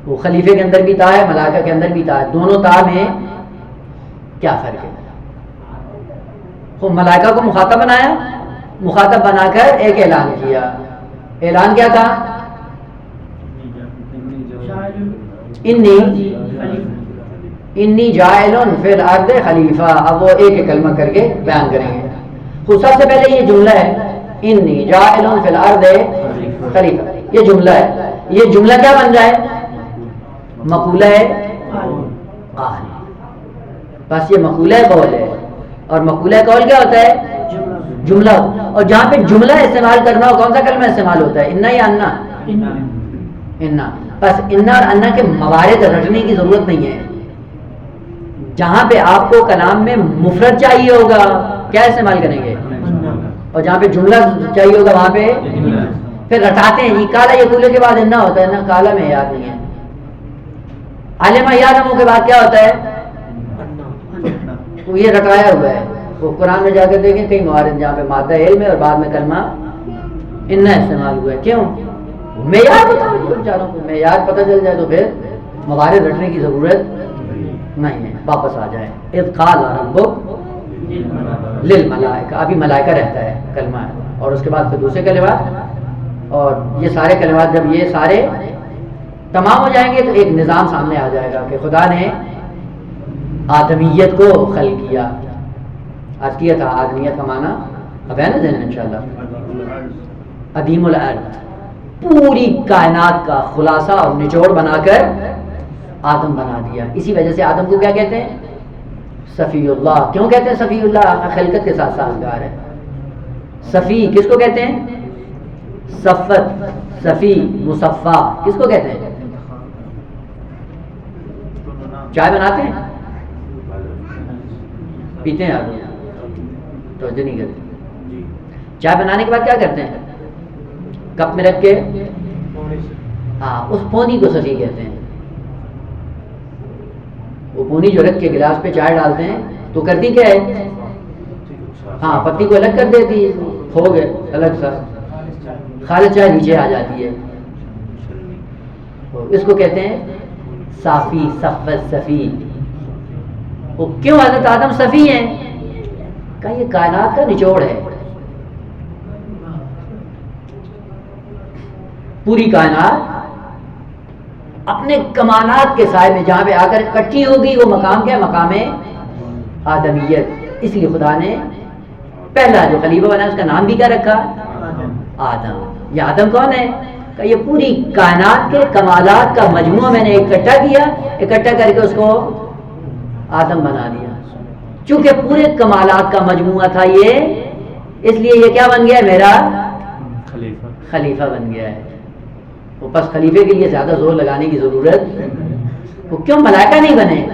وہ خلیفے کے اندر بھی تا ہے، ملائکہ کے اندر بھی تا ہے. دونوں تا میں کیا فرق ہے؟ وہ ملائکہ کو مخاطب بنایا، مخاطب بنا کر ایک اعلان کیا. اعلان کیا تھا؟ انی جاعل فی الارض خلیفہ. اب وہ ایک کلمہ کر کے بیان کریں گے. خود سب سے پہلے یہ جملہ ہے انی جاعل فی الارض خلیفہ، یہ جملہ ہے. یہ جملہ کیا بن جائے؟ مقولہ ہے قول. بس یہ مقولہ قول ہے. اور مقولہ قول کیا ہوتا ہے؟ جملہ. اور جہاں پہ جملہ استعمال کرنا ہو کون سا کلمہ استعمال ہوتا ہے؟ انا یا انا؟ انا. بس انا اور انا کے موارد رٹنے کی ضرورت نہیں ہے. جہاں پہ آپ کو کلام میں مفرد چاہیے ہوگا کیا استعمال کریں گے؟ اور جہاں پہ جملہ چاہیے ہوگا وہاں پہ پھر رٹاتے ہیں. یہ کالا یقولے کے بعد انا ہوتا ہے نا، کالا میں یاد نہیں ہے. علم یعلم کے بعد کیا ہوتا ہے؟ وہ یہ رٹایا ہوا ہے. وہ قرآن میں جا کر دیکھیں کئی موارد جہاں پہ مادہ علم ہے اور بعد میں کلمہ انا استعمال ہوا ہے. کیوں؟ معیار بتاؤ چاروں کو. معیار پتہ چل جائے تو پھر موارد رٹنے کی ضرورت نہیں ہے. واپس آ جائیں. اذ قال ربک للملائکہ. ابھی ملائکہ رہتا ہے کلمہ ہے، اور اس کے بعد پھر دوسرے کلمات، اور یہ سارے کلمات جب یہ سارے تمام ہو جائیں گے تو ایک نظام سامنے آ جائے گا کہ خدا نے آدمیت کو خلق کیا. آج کیا تھا آدمیت کا معنی اب ہے نا ذہن میں انشاءاللہ. عدیم الارض، پوری کائنات کا خلاصہ اور نچوڑ بنا کر آدم بنا دیا. اسی وجہ سے آدم کو کیا کہتے ہیں؟ صفی اللہ. کیوں کہتے ہیں صفی اللہ؟ خلقت کے ساتھ سازگار ہے. صفی کس کو کہتے ہیں؟ صفت. صفی مصفہ کس کو کہتے ہیں؟ چائے بناتے ہیں، پیتے ہیں آپ توجہ نہیں کرتے. چائے بنانے کے بعد کیا کرتے ہیں؟ کپ میں رکھ کے ہاں اس پونی کو صفی کہتے ہیں. وہ پونی جو رکھ کے گلاس پہ چائے ڈالتے ہیں تو کرتی کیا ہے؟ ہاں پتی کو الگ کر دیتی ہے، ہو گئے الگ سا، خالص چائے نیچے آ جاتی ہے. اس کو کہتے ہیں صافی، صفت، صفی. وہ کیوں حضرت آدم صفی ہیں؟ کہ یہ کائنات کا نچوڑ ہے. پوری کائنات اپنے کمالات کے سائے میں جہاں پہ آ کر اکٹھی ہوگی وہ مقام کیا ہے؟ مقام آدمیت. اس لیے خدا نے پہلا جو خلیفہ بنا اس کا نام بھی کیا رکھا؟ آدم. یہ آدم کون ہے؟ کہ یہ پوری کائنات کے کمالات کا مجموعہ میں نے اکٹھا کیا، اکٹھا کر کے اس کو آدم بنا دیا. چونکہ پورے کمالات کا مجموعہ تھا یہ، اس لیے یہ کیا بن گیا؟ میرا خلیفہ بن گیا ہے. وہ بس خلیفے کے لیے زیادہ زور لگانے کی ضرورت. وہ کیوں ملائکہ نہیں بنے؟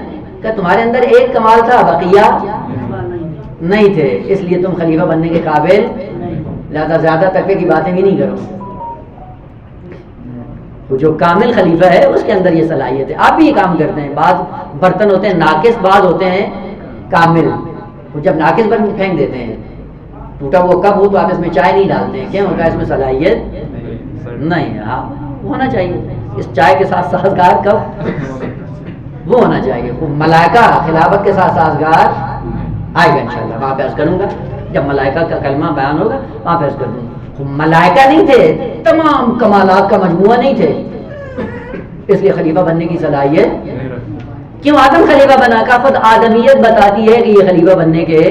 کہ تمہارے اندر ایک کمال تھا بقیہ نہیں تھے، اس لیے تم خلیفہ بننے کے قابل. لہذا زیادہ تقوی کی باتیں بھی نہیں کرو. وہ جو کامل خلیفہ ہے اس کے اندر یہ صلاحیت ہے. آپ بھی یہ کام کرتے ہیں. بعض برتن ہوتے ہیں ناقص، بعض ہوتے ہیں کامل. وہ جب ناقص برتن پھینک دیتے ہیں، ٹوٹا وہ کب ہو تو آپ اس میں چائے نہیں ڈالتے ہیں، کیوں؟ اس میں صلاحیت نہیں ہے. ہاں ہونا چاہیے اس چائے کے ساتھ سازگار کب وہ ہونا چاہیے. وہ ملائکہ خلافت کے ساتھ سازگار آئے گا انشاءاللہ. وہاں پہ عرض کروں گا جب ملائکہ کا کلمہ بیان ہوگا وہاں پہ عرض کر دوں گا. ملائکہ نہیں تھے، تمام کمالات کا مجموعہ نہیں تھے، اس لیے خلیفہ بننے کی صلاحیت کیوں؟ آدم خلیفہ بنا کا خود آدمیت بتاتی ہے کہ یہ خلیفہ بننے کے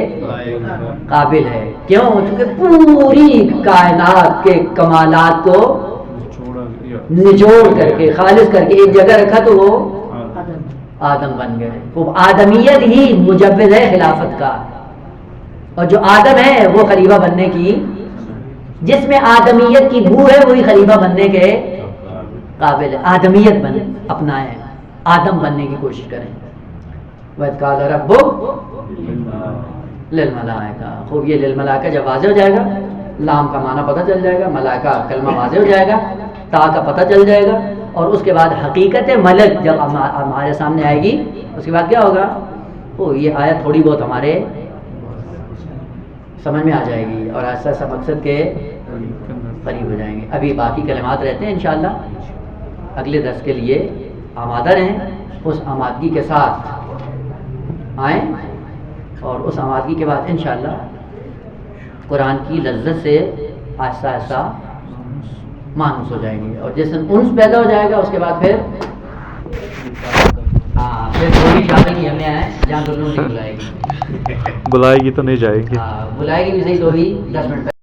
قابل ہے. کیوں؟ چونکہ پوری کائنات کے کمالات کو نچوڑ کر کے خالص کر کے ایک جگہ رکھا تو وہ آدم بن گئے. وہ آدمیت ہی مجوز ہے خلافت کا، اور جو آدم ہے وہ خلیفہ بننے کی، جس میں آدمیت کی بو ہے وہی خلیفہ بننے کے قابل ہے. آدمیت بن اپنائیں، آدم بننے کی کوشش کریں. وَإِذْ قَالَ رَبُّكَ لِلْمَلَائِكَةِ. خوب یہ للملائکہ جب واضح ہو جائے گا، لام کا معنی پتہ چل جائے گا، ملائکہ کلمہ واضح ہو جائے گا، تا کا پتہ چل جائے گا، اور اس کے بعد حقیقت ملک جب ہمارے سامنے آئے گی اس کے بعد کیا ہوگا؟ وہ یہ آیت تھوڑی بہت ہمارے سمجھ میں آ جائے گی اور ایسا ایسا مقصد کے قریب ہو جائیں گے. ابھی باقی کلمات رہتے ہیں انشاءاللہ، اگلے درس کے لیے آمادہ رہیں. اس آمادگی کے ساتھ آئیں اور اس آمادگی کے بعد انشاءاللہ قرآن کی لذت سے آہستہ آہستہ مانوس ہو جائیں گے. اور جس دن انس پیدا ہو جائے گا اس کے بعد پھر پھر کوئی شامل ہی ہمیں آئے جہاں دونوں نہیں بلائے گی. بلائے گی تو نہیں جائے گی. بلائے گی بھی صحیح تو بھی 10 منٹ